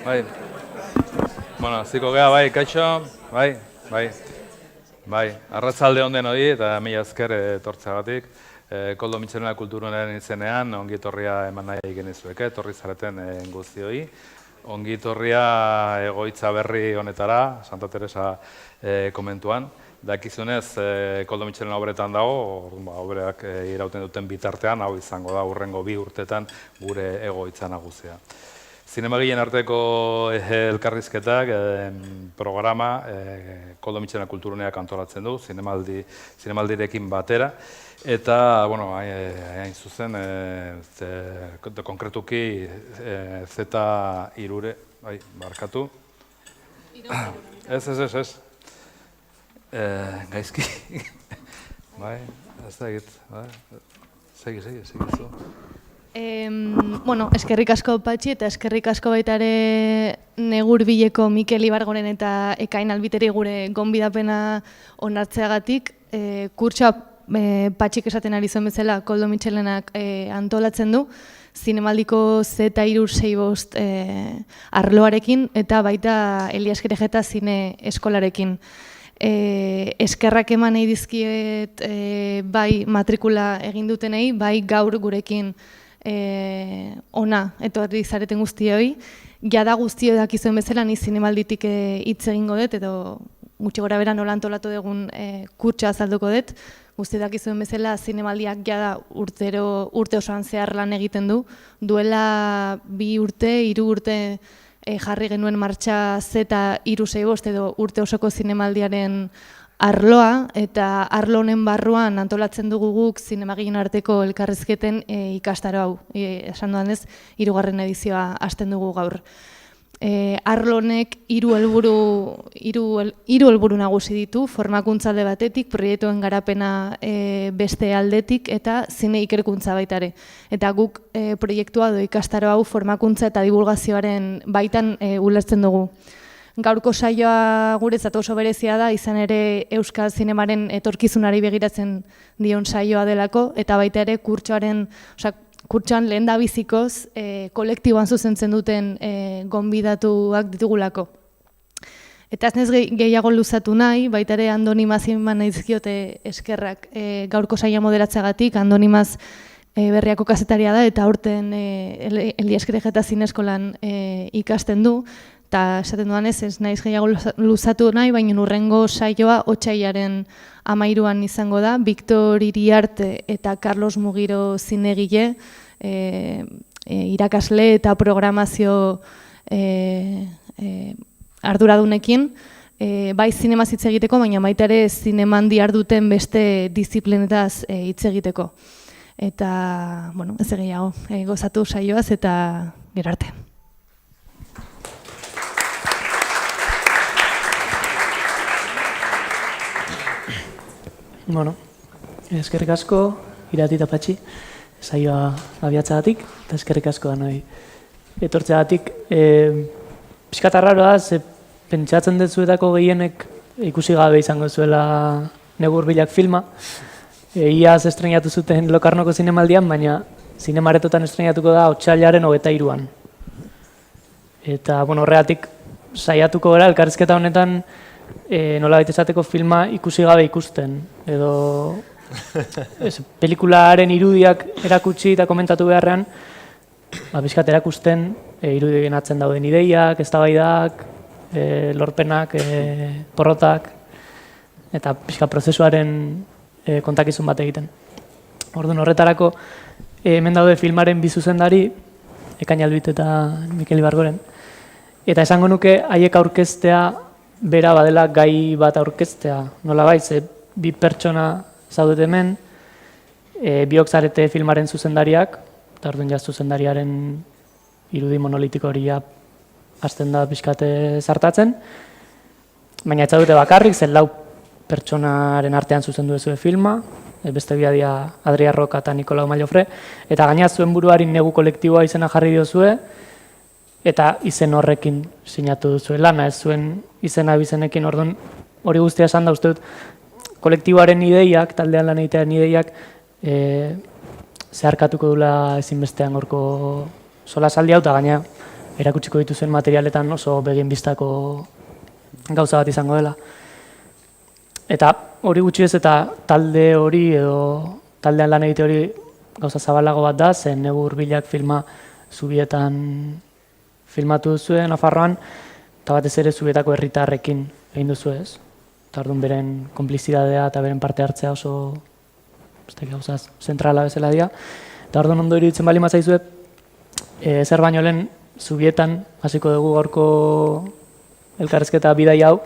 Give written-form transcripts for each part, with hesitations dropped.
Bai. Bueno, ziko gea, bai, kaixo, bai, arratzalde on denoi eta mila esker etortzeagatik. Koldo Mitxelena Kulturgunaren izenean, ongi etorria eman nahi genizueke, etorri zareten guztioi. Ongi etorria egoitza berri honetara, Santa Teresa komentuan. Dakizunez, Koldo Mitxelena obretan dago, obreak irauten duten bitartean, hau izango da urrengo 2 urtetan gure egoitza nagusia. Zinemagileen arteko elkarrizketak programa Koldo Mitxelena Kulturguneak antolatzen du, zinemaldirekin batera. Eta, bueno, hain zuzen, konkretuki Z3, barkatu. Ez. Gaizki. Bai, ez da egit. Segi zu. Bueno, eskerrik asko Patxi eta eskerrik asko baita ere Negurbileko Mikel Ibargoren eta Ekain Albiteri gure gonbidapena onartzeagatik. Kurtsoa Patxik esaten ari zuen bezala Koldo Mitxelenak antolatzen du, zinemaldiko Z365 arloarekin eta baita Elias Kerejeta zine eskolarekin. Eskerrak eman nahi dizkiet bai matrikula egin dutenei, bai gaur gurekin ona etorri zareten guztioi. Jada guztio dakizuen bezala ni zinemalditik hitz egingo dut edo gutxi gora bera nola antolatu dugun kurtsoa azalduko dut. Guzti dakizuen bezala zinemaldiak jada urte osoan zehar lan egiten du. Duela 2 urte, 3 urte jarri genuen martxa Z365 edo urte osoko zinemaldiaren arloa, eta arlo honen barruan antolatzen dugu guk zinemagileen arteko elkarrizketen ikastaro hau. Esan dudanez, 3. edizioa hasten dugu gaur. Arlo honek 3 helburu nagusi ditu, formakuntza alde batetik, proiektuen garapena beste aldetik eta zine ikerkuntza baita ere. Eta guk proiektua edo ikastaro hau formakuntza eta divulgazioaren baitan ulertzen dugu. Gaurko saioa guretzat oso berezia da, izan ere euskal zinemaren etorkizunari begiratzen dion saioa delako, eta baita ere kurtsoan lehen da bizikoz kolektiboan zuzentzen duten gonbidatuak ditugulako. Eta ez nez gehiago luzatu nahi, baita ere Andoni Mazi eman naizkiote eskerrak gaurko saioa moderatzeagatik. Andoni Maz Berriako kazetaria da eta aurten Elias Kerejeta zineskolan ikasten du. Eta esaten dudanez ez naiz gehiago luzatu nahi, baina urrengo saioa otsailaren 13an izango da. Victor Iriarte eta Carlos Mugiro zinegile, irakasle eta programazio arduradunekin, bai zinemaz hitz egiteko, baina baita ere zineman diharduten beste disiplinetaz hitz egiteko. Eta, bueno, ez gehiago, gozatu saioaz eta gero arte. Bueno, eskerrik asko, Irati eta Patxi, saioa abiatzagatik, eta eskerrik asko danoi etortzeagatik. Pixkat arraroa, ze pentsatzen dutzuetako gehienek ikusi gabe izango zuela Negurbilak filma. Iaz estrenatu zuten Lokarnoko zinemaldian, baina zinemaretotan estrenatuko da otsailaren 23an. Eta, bueno, horregatik saiatuko gara elkarrizketa honetan nola baita esateko filma ikusi gabe ikusten, edo pelikularen irudiak erakutsi eta komentatu beharrean, pixkat erakusten irudien atzen dauden ideiak, eztabaidak, lorpenak, porrotak, eta pixkat prozesuaren kontakizun bat egiten. Orduan horretarako hemen daude filmaren 2 zuzendari, Ekain Albit eta Mikel Ibargoren, eta esango nuke haiek aurkeztea bera badela gai bat aurkeztea, nola baiz, 2 pertsona zaudet hemen, biok zarete filmaren zuzendariak, eta orduan jaz zuzendariaren irudi monolitiko hori hasten da pixkate zartatzen, baina ez zaudete bakarrik, zen 4 pertsonaren artean zuzendu duzue filma, beste biadia Adria Roca eta Nikolau Mallofre, eta gaina zuen buruari Negu kolektiboa izena jarri diozue, eta izen horrekin sinatu duzu lana, ez zuen izena bizenekin. Orduan hori guztia esan da uste dut kolektiboaren ideiak, taldean lan egitean ideiak zeharkatuko dula ezinbestean gorko solasaldi hau, eta gaina erakutsiko dituzuen materialetan oso begien bistako gauza bat izango dela. Eta hori gutxi ez, eta talde hori edo taldean lan egite hori gauza zabalago bat da, zen Negur Bilak filma Zubietan filmatu duzuen Nafarroan, eta batez ere Zubietako herritarrekin egin duzu ez. Eta orduan beren konplizidadea eta beren parte hartzea oso gauza zentrala bezala dira. Eta orduan ondo iruditzen bali mazaizue, zer baino lehen Zubietan hasiko dugu gaurko elkarrezketa bidai hau,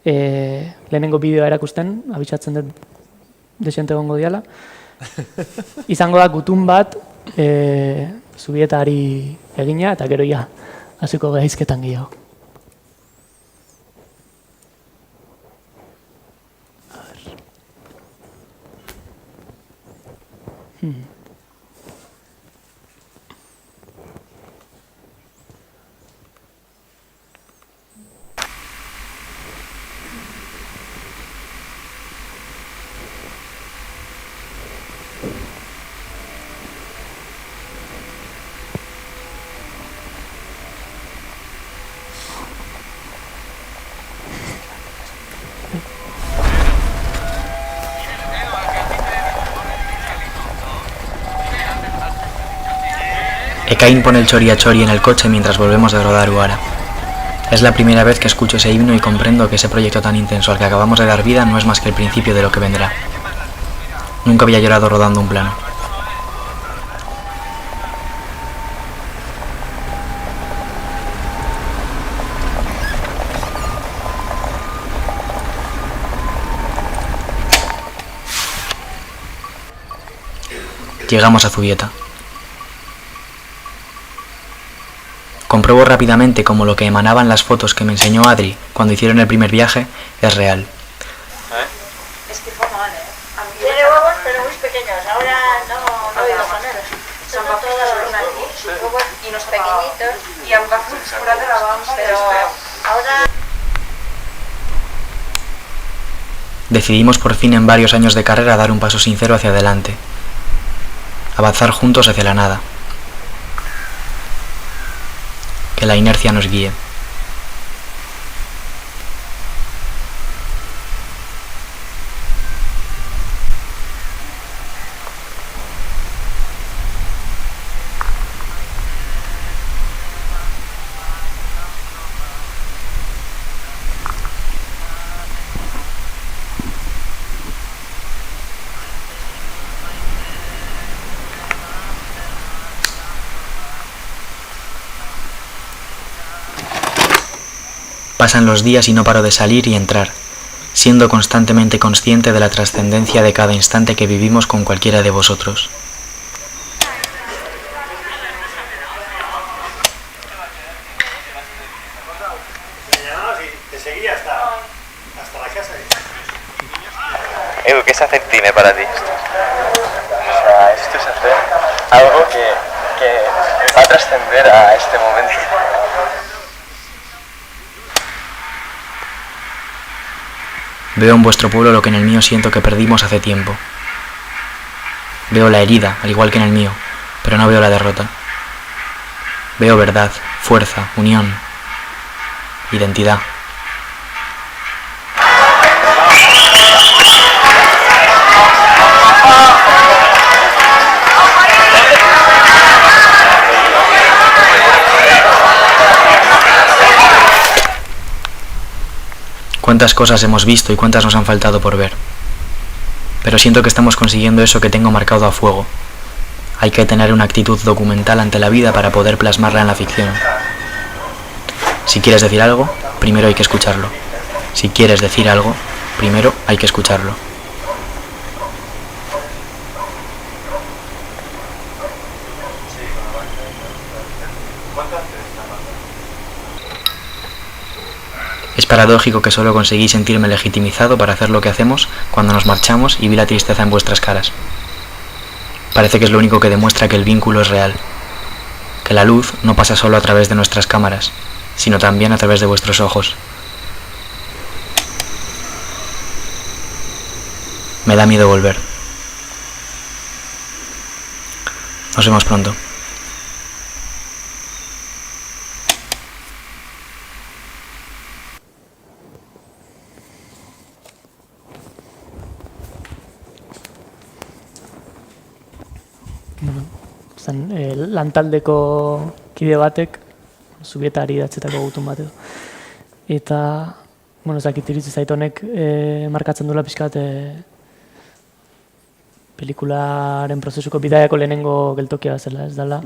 lehenengo bideoa erakusten, abitsatzen dut desente egongo diala. Izango da gutun bat Zubietari egina, eta gero ja hasiko gaizketan gehiago. Ekain pone el chori a chori en el coche mientras volvemos de rodar Uara. Es la primera vez que escucho ese himno y comprendo que ese proyecto tan intenso al que acabamos de dar vida no es más que el principio de lo que vendrá. Nunca había llorado rodando un plano. Llegamos a Zubieta. Compruebo rápidamente cómo lo que emanaban las fotos que me enseñó Adri cuando hicieron el primer viaje es real. Es que fue mal, tiene huevos pero muy pequeños, ahora no digo poner. Son todos aquí, sus huevos y los pequeñitos y ambas fuera de la bamba, pero ahora... Decidimos por fin en varios años de carrera dar un paso sincero hacia adelante. Avanzar juntos hacia la nada. Que la inercia nos guíe. Pasan los días y no paro de salir y entrar, siendo constantemente consciente de la trascendencia de cada instante que vivimos con cualquiera de vosotros. Edu, ¿qué es hacer cine para ti? O sea, esto es hacer algo que va a trascender a este momento. Veo en vuestro pueblo lo que en el mío siento que perdimos hace tiempo. Veo la herida, al igual que en el mío, pero no veo la derrota. Veo verdad, fuerza, unión, identidad. Cuántas cosas hemos visto y cuántas nos han faltado por ver. Pero siento que estamos consiguiendo eso que tengo marcado a fuego. Hay que tener una actitud documental ante la vida para poder plasmarla en la ficción. Si quieres decir algo, primero hay que escucharlo. Si quieres decir algo, primero hay que escucharlo. Es paradójico que solo conseguí sentirme legitimizado para hacer lo que hacemos cuando nos marchamos y vi la tristeza en vuestras caras. Parece que es lo único que demuestra que el vínculo es real, que la luz no pasa solo a través de nuestras cámaras, sino también a través de vuestros ojos. Me da miedo volver. Nos vemos pronto. Lantaldeko kide batek, Zubietari idatzetako gutun bat edo. Eta, ez dakit iritsi zait honek markatzen duela pixkat pelikularen prozesuko bidaiako lehenengo geltokia zela, ez dela.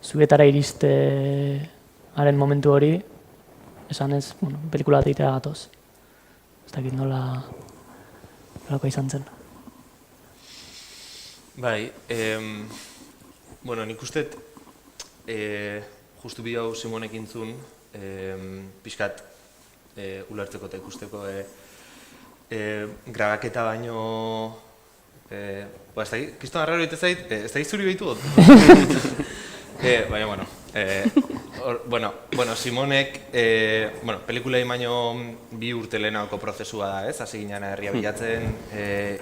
Zubietara iristearen momentu hori, esan ez, pelikula bat egitea gatoz. Ez dakit nolako izan zen. Bai, nik uste, justu bideo hau Simonek intzun, pixkat ulertzeko eta ikusteko grabaketa baino, ez dakit, kiston arraro egite zait, ez dakit zuri behitu dut? Baina, Simonek, pelikulei baino 2 urte lehenako prozesua da, ez? Hasi ginen herria bilatzen,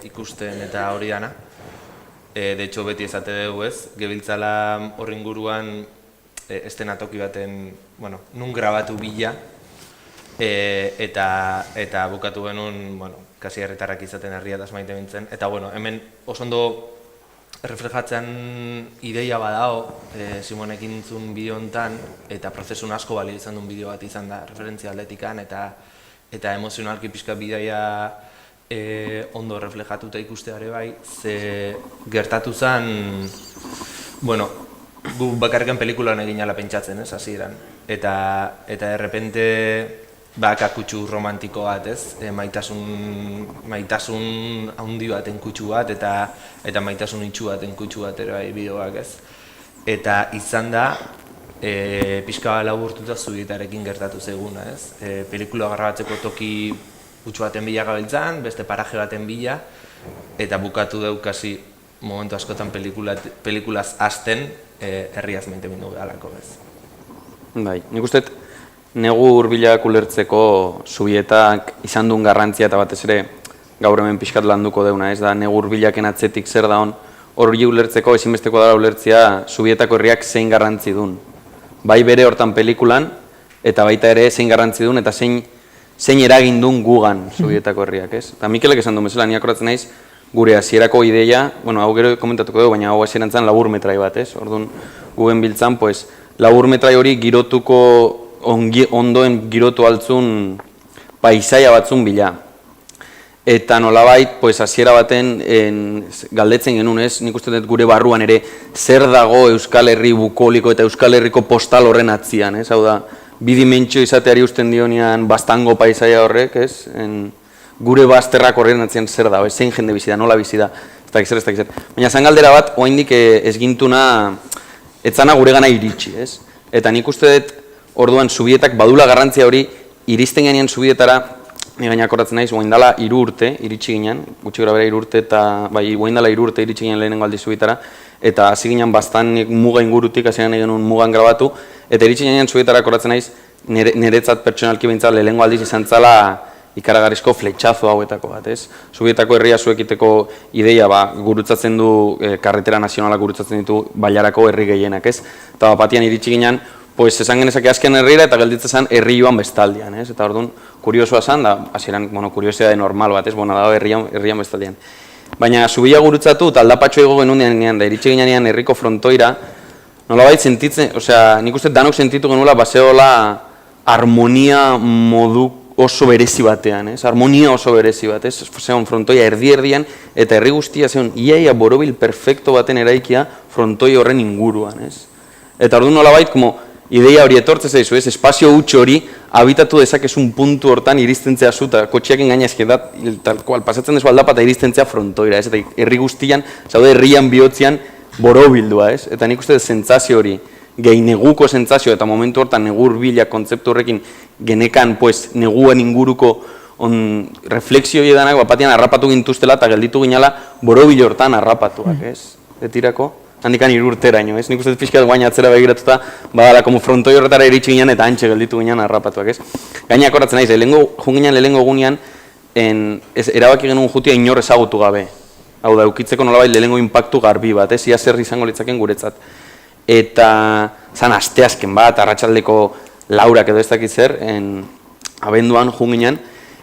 ikusten eta hori dana. De hecho, beti esate dugu ez, gebiltzala horren inguruan estenatoki baten, nun grabatu bila, eta bukatu genuen, kasi herritarrak izaten herria eta maite mintzen. Eta, hemen oso ondo reflejatzen ideia badao Simonek intzun bideo hontan, eta prozesun asko balio izan duen bideo bat izan da, referentzia atletikan, eta emozionalki pixka bidaia ondo reflejatuta ikusteare bai, ze gertatu zen, gu bakarrikan pelikulan egin ala pentsatzen, ez, hasieran. Eta errepente, kakutsu romantiko bat, ez, maitasun handi baten kutsu bat, eta maitasun itxu baten kutsu bat ere bai bideoak, ez. Eta izan da, pixka laburtuta Zubietarekin gertatu zeguna, ez. Pelikula grabatzeko toki utxu baten bila gabiltzan, beste paraje baten bila, eta bukatu deu kasi momentu askotan pelikulaz hasten herriaz maite mindu behalako bez. Bai, nik uste negu hurbilak ulertzeko Zubietak izan duen garrantzia eta batez ere gaur hemen pixkat landuko deuna, ez da negu hurbilaken atzetik zer da hon, hori ulertzeko ezinbesteko dara ulertzea Zubietako herriak zein garrantzi duen. Bai bere hortan pelikulan, eta baita ere zein garrantzi duen, eta zein eragin duen gugan Zubietako herriak, ez? Eta Mikelek esan duen bezala, niak horatzen naiz, gure hasierako ideia, hau gero komentatuko dugu, baina hau hasieran zen laburmetrai bat, ez? Orduan, gugen biltzan, laburmetrai hori girotuko, ondoen girotu altzun paisaia batzun bila. Eta nolabait, hasiera baten galdetzen genuen, ez? Nik uste dut gure barruan ere, zer dago Euskal Herri bukoliko eta Euskal Herriko postal horren atzian, ez? Hau da, bi dimentsio izateari usten dionean bastango paisaia horrek, ez? Gure bazterrak horren atzian zer da, zein jende bizi da, nola bizi da, ez dakiz zer. Baina zan galdera bat, oraindik ez gintuna, etzana gure gana iritsi, ez? Eta nik uste dut, orduan Zubietak badula garrantzia hori, iristen ganean Zubietara, gainak horatzen naiz, oaindala 3 urte iritsi ginen, gutxi gara bera 3 urte, eta oaindala 3 urte iritsi ginen lehenengo aldi Zubietara, eta hasi ginen bastan muga ingurutik, hasi ginen genuen mugan grabatu, eta iritsi ginen Zubietara horatzen naiz, niretzat pertsonalki behintzat lehenengo aldiz izan zala ikaragarrizko fletxazo hauetako bat, ez? Zubietako herria zuekiteko ideia gurutzatzen du, karretera nazionala gurutzatzen ditu bailarako herri gehienak, ez? Eta batian iritsi ginen, esan genezake azken herrira eta gelditzen zen herri joan bestaldian, ez? Eta orduan, kuriosoa zen, da, hasieran, kuriosidade normal bat, ez? Dago herrian bestaldian. Baina Zubia gurutzatu eta aldapatxo ego genuen da iritsi ginean herriko frontoira, nolabait sentitzen, nik uste danok sentitu genuela baseola harmonia modu oso berezi batean, ez? Harmonia oso berezi bat, ez? Zeon frontoia erdi-erdian eta herri guztia zeon iaia borobil perfecto baten eraikia frontoi horren inguruan, ez? Eta orduan nolabait, ideia hori etortze zaizu, ez? Espazio huts hori habitatu dezakezun puntu hortan iristentzea zu, eta kotxiaken gainazke da, tal cual, pasatzen dezu aldapa eta iristentzea frontoira, ez? Eta herri guztian, zaude herrian bihotzean borobildua, ez? Eta nik uste sentsazio hori, gehi neguko sentsazio, eta momentu hortan negu hurbila kontzeptu horrekin genekan, neguan inguruko refleksio edanak, bapatian harrapatu gintuztela eta gelditu ginala borobil hortan harrapatuak, ez? Etirako? Handikan 3 urteraino, ez? Nik uste pixkat guain atzera begiratuta, badala, frontoi horretara iritsi ginen eta antxe gelditu ginen harrapatuak, ez? Gainak horatzen naiz, lehenengo egunean, erabaki genuen jutia inor ezagutu gabe. Hau da, eukitzeko nolabait lehenengo inpaktu garbi bat, ia zer izango litzaken guretzat. Eta zan asteazken bat, arratsaldeko laurak edo ez dakit zer, abenduan junginan,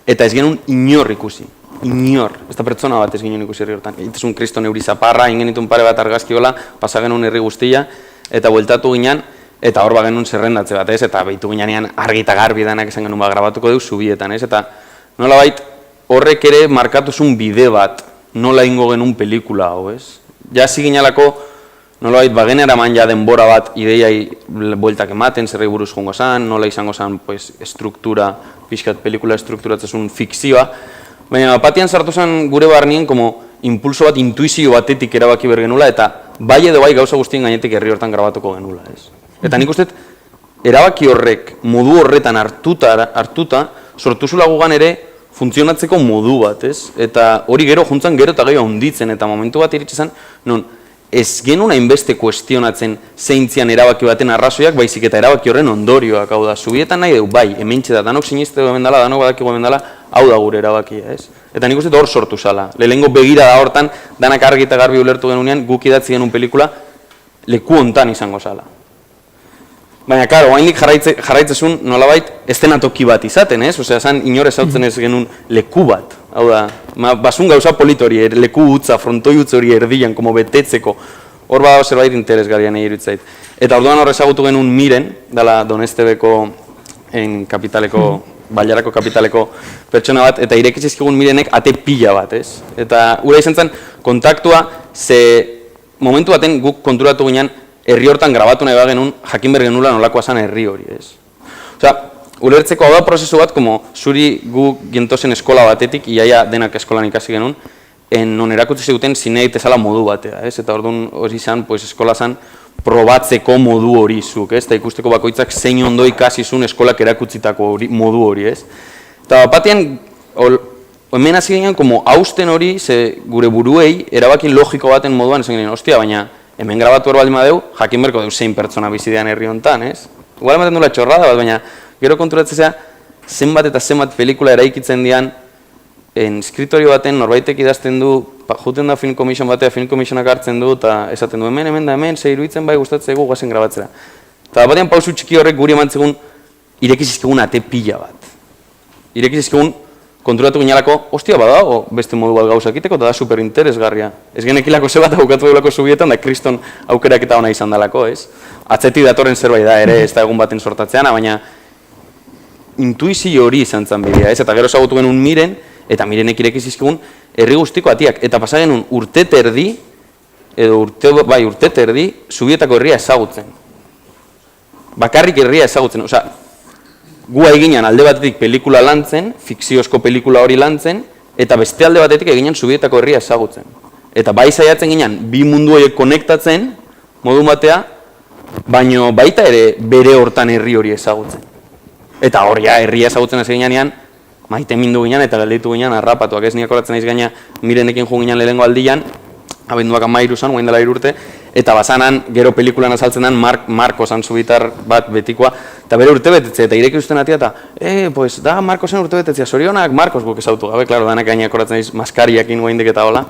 eta ez genuen inor ikusi. Inor, ez da pertsona bat ez ginen ikusi herri hortan. Egitezun kriston euri zaparra, ingenitun pare bat argazkiola, pasa genuen herri guztia, eta bueltatu ginen, eta hor genuen zerrendatze bat, ez? Eta behitu ginean argi eta garbi danak esan genuen grabatuko dugu zubietan, ez? Eta nolabait horrek ere markatuzun bide bat, nola ingo genuen pelikula hau, ez? Ja ziginalako nolabait bagenera man ja denbora bat ideiai bueltak ematen, zerrei buruz jongo zan, nola izango zan pues, struktura, pixkat pelikula strukturatzezun fikzioa, baina batian sartu zen gure barnien como impulso bat, intuizio batetik erabaki ber genula, eta bai edo bai gauza guztien gainetik herri hortan grabatuko genula, ez? Eta nik uste, erabaki horrek, modu horretan hartuta, sortu zula gugan ere funtzionatzeko modu bat, ez? Eta hori gero juntzan gero eta gehiago hunditzen, eta momentu bat iritsi zen, non, ez genuen hainbeste kuestionatzen zeintzian erabaki baten arrazoiak, baizik eta erabaki horren ondorioak, hau da, zubietan nahi dugu, bai, hementxe da, danok siniste hemen dela, danok badakiko hemen dela, hau da gure erabakia, ez? Eta nik uste hor sortu zala, lehenengo begira da hortan, danak argi eta garbi ulertu genunean, guk idatzi genuen pelikula, leku hontan izango zala. Baina, karo, haindik jarraitzezun nolabait estenatoki bat izaten, ez? Osea, zan inor ezautzen ez genuen leku bat. Hau da, basun gauza polit hori, leku utza, frontoi utz hori erdian, como betetzeko. Hor badago zerbait interesgarria nahi iruditzait. Eta orduan hor ezagutu genuen Miren, dela Donestebeko kapitaleko, Bailarako kapitaleko pertsona bat, eta irekitzizkigun Mirenek ate pila bat, ez? Eta ura izan zen kontaktua, ze momentu baten guk konturatu ginean, herri hortan grabatu nahi genuen, jakin behar genula nolakoa zen herri hori, ez? Osea, ulertzeko hau da prozesu bat, como zuri gu gentozen eskola batetik, iaia denak eskolan ikasi genuen, non erakutsi ziguten zineit ezala modu batea, ez? Eta orduan hori izan, pues, eskola zen probatzeko modu hori zuk, ez? Eta ikusteko bakoitzak zein ondo ikasi zuen eskolak erakutsitako modu hori, ez? Eta batean, hemen hasi ginen, como hausten hori, ze gure buruei, erabakin logiko baten moduan esan ginen, ostia, baina hemen grabatu hor baldin badeu, jakin berko deu zein pertsona bizidean herri hontan, ez? Igual ematen duela txorrada bat, baina gero konturatzea zenbat eta zenbat pelikula eraikitzen dian eskritorio baten norbaitek idazten du, juten da film commission batea, film commissionak hartzen du, eta esaten du hemen, ze iruditzen bai gustatzegu guazen grabatzera. Eta batean pausu txiki horrek guri emantzegun irekizizkegun ate pila bat. Irekizizkegun konturatu ginalako, ostia badago beste modu bat gauzak iteko, eta da superinteresgarria. Ez genekilako ze bat aukatu dugulako zubietan, da kriston aukerak eta ona izan dalako, ez? Atzetik datorren zerbait da ere, ez da egun baten sortatzeana, baina intuizio hori izan zen bidea, ez? Eta gero ezagutu genuen Miren, eta Mirenek irekizizkegun herri guztiko atiak, eta pasa genuen urte terdi, zubietako herria ezagutzen. Bakarrik herria ezagutzen, osea, gu eginan alde batetik pelikula lantzen, fikziozko pelikula hori lantzen, eta beste alde batetik eginan zubietako herria ezagutzen. Eta bai saiatzen ginen, bi mundu horiek konektatzen, modu batea, baino baita ere bere hortan herri hori ezagutzen. Eta horria herria ezagutzen ez ginean, maite mindu ginen eta galditu ginen arrapatuak, ez niak horatzen naiz gaina Mirenekin jo ginen lehenengo aldian, abenduak 13 zan, guain dela 3 urte, eta bazanan, gero pelikulan azaltzen den, Marko zan zubitar bat betikoa, eta bere urte betetzea, eta ireki usten atia, eta, pues, da, Marko zen urte betetzea, zorionak, Markos guk ezautu gabe, klaro, danak gainak horatzen naiz maskariakin guain deketa hola.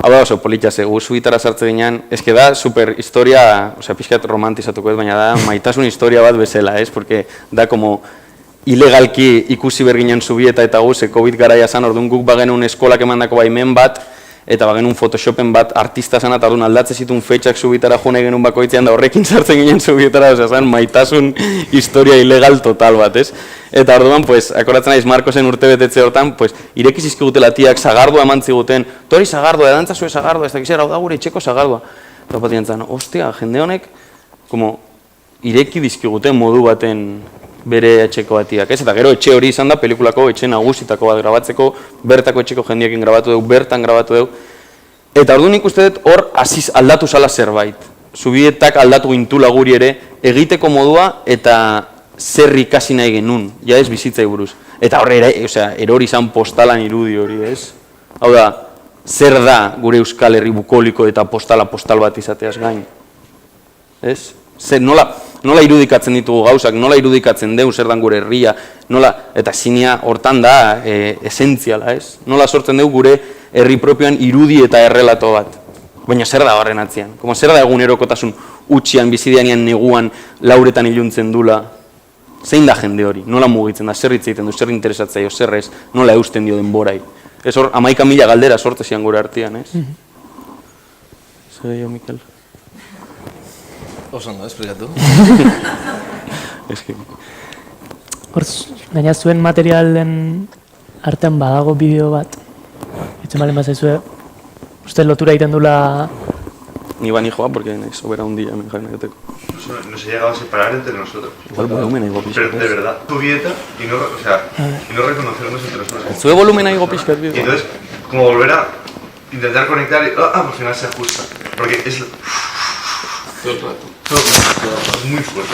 Hau da oso politxase, gu zubitara sartzen ginen, eske da super historia, osea, pixkat romantizatuko ez, baina da maitasun historia bat bezala, ez, porque da como ilegalki ikusi berginen zubieta eta gu, ze COVID garaia zan, orduan guk bagenun eskolak emandako baimen bat, eta bagenun photoshopen bat artista zan, eta orduan aldatze zituen fetxak zubitara jone genuen bakoitzean, da horrekin sartzen ginen zubietara, osea, zan, maitasun historia ilegal total bat, ez? Eta orduan, pues, akoratzen naiz Markosen urte betetze hortan, pues, ireki zizkigutela tiak, sagardua eman ziguten, tori sagardua, edantzazue sagardua, ez dakizera, hau da gure etxeko sagardua. Eta bat diantzan, ostia, jende honek, como, ireki dizkiguten modu baten bere etxeko batiak, ez? Eta gero etxe hori izan da, pelikulako etxe nagusitako bat grabatzeko, bertako etxeko jendiekin grabatu dugu, bertan grabatu dugu. Eta orduan ikuste dut hor aldatu zala zerbait. Zubietak aldatu gintula guri ere, egiteko modua eta zer ikasi nahi genuen, ja ez bizitzai buruz. Eta horre, erori izan postalan irudi hori, ez? Hau da, zer da gure Euskal Herri bukoliko eta postal bat izateaz gain? Ez? Zer, nola, nola irudikatzen ditugu gauzak, nola irudikatzen deun zer dan gure herria, nola, eta zinia hortan da esentziala, ez? Nola sortzen dugu gure herri propioan irudi eta errelato bat. Baina zer da horren atzian? Zer da egunerokotasun utxian, bizideanian, neguan, lauretan iluntzen dula? Zein da jende hori? Nola mugitzen da? Zer hitz egiten du? Zer interesatzaio? Zer ez? Nola eusten dio denborai? Ez hor, 11.000 galdera sortzezian gure artean, ez? Zer gehiago, Mikel? Oso ondo, esplikatu. Hor, gaina zuen materialen artean badago bideo bat. Itzen balen bat zaizue, uste lotura egiten dula... Ni ba ni joa, porque sobera un día, me jaime que Nos he llegado a separar entre nosotros. Igual volumen ahí, Pero de verdad, tu dieta y no, o sea, y no reconocernos entre nosotros. Sube volumen ahí, Gopiscar, Y entonces, como volver a intentar conectar y al final se ajusta. Porque es... Todo el rato. Todo el rato. Es muy fuerte.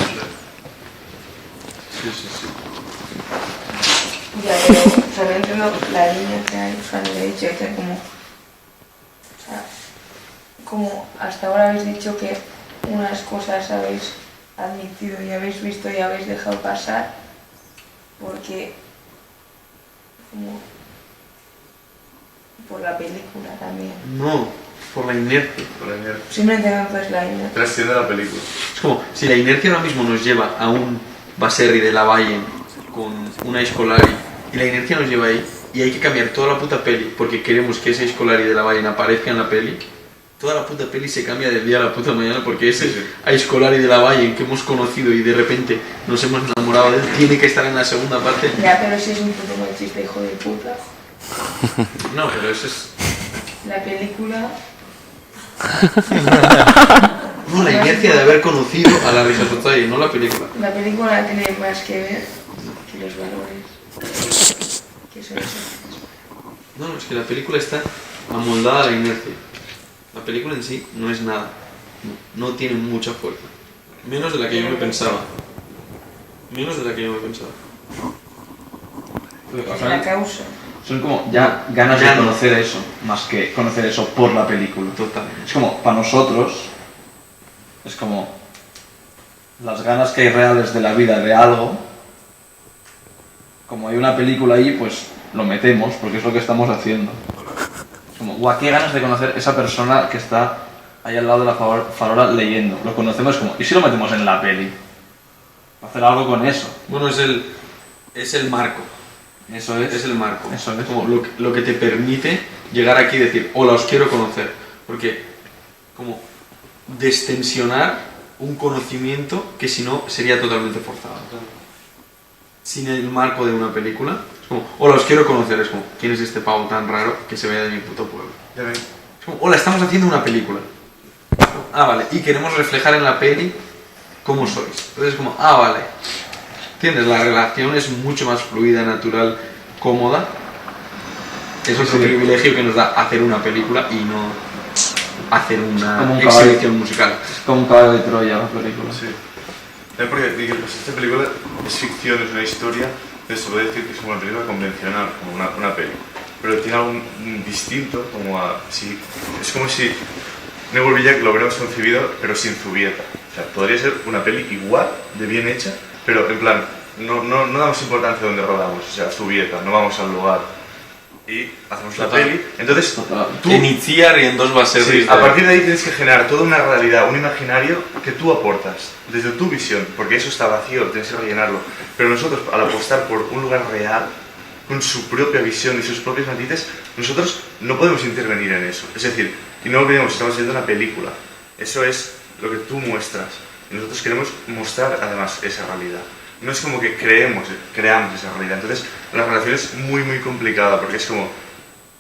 Sí. Ya, o sea, no entiendo la línea que hay, o sea, le he dicho que como hasta ahora habéis dicho que unas cosas habéis admitido y habéis visto y habéis dejado pasar, porque como por la película también. No, por la inercia. Simplemente no es la inercia. Trasciende la película. Es como, si la inercia ahora mismo nos lleva a un Baserri de Lavalle con una Escolari y la inercia nos lleva ahí y hay que cambiar toda la puta peli porque queremos que ese Escolari de Lavalle aparezca en la peli, toda la puta peli se cambia del día a la puta mañana porque ese Escolari de Lavalle que hemos conocido y de repente nos hemos enamorado de él tiene que estar en la segunda parte. Ya, pero si es un puto machista, hijo de puta. No, pero eso es... La película... No, la inercia de haber conocido a la Risa Sotzaye, no la película. La película tiene más que ver que los valores. Que son esos. No, es que la película está amoldada a la inercia. La película en sí no es nada. No tiene mucha fuerza. Menos de la que yo me pensaba. La causa. Son como ya ganas de conocer eso, más que conocer eso por la película. Totalmente. Es como, para nosotros, es como las ganas que hay reales de la vida de algo. Como hay una película ahí, pues lo metemos, porque es lo que estamos haciendo. Es como, guau, qué ganas de conocer esa persona que está ahí al lado de la farola leyendo. Lo conocemos como, ¿y si lo metemos en la peli? Hacer algo con eso. Bueno, es el marco. Eso es. Es el marco. Eso es. Como lo que te permite llegar aquí y decir, hola, os quiero conocer. Porque, como, destensionar un conocimiento que si no sería totalmente forzado. Sin el marco de una película, es como, hola, os quiero conocer. Es como, ¿quién es este pavo tan raro que se vaya de mi puto pueblo? Ya ven. Es como, hola, estamos haciendo una película. Ah, vale. Y queremos reflejar en la peli cómo sois. Entonces, como, ah, vale. ¿Entiendes? La relación es mucho más fluida, natural, cómoda. Eso es el privilegio que nos da hacer una película y no hacer una exhibición musical. Es como un caballo de Troya la película. Sí. Porque pues, esta película es ficción, es una historia, entonces se puede decir que es como una película convencional, como una peli. Pero tiene algo distinto, como es como si Negu Urbillak lo hubiéramos concebido, pero sin Zubieta. O sea, podría ser una peli igual, de bien hecha, pero en plan, no damos importancia a donde rodamos, o sea, Zubieta, no vamos al lugar y hacemos la peli. Entonces, tú iniciar y en dos va a ser... Sí, a partir de ahí tienes que generar toda una realidad, un imaginario que tú aportas desde tu visión, porque eso está vacío, tienes que rellenarlo. Pero nosotros, al apostar por un lugar real, con su propia visión y sus propios matices, nosotros no podemos intervenir en eso. Es decir, y no olvidemos, estamos haciendo una película. Eso es lo que tú muestras. Y nosotros queremos mostrar además esa realidad. No es como que creamos esa realidad. Entonces, la relación es muy, muy complicada, porque es como,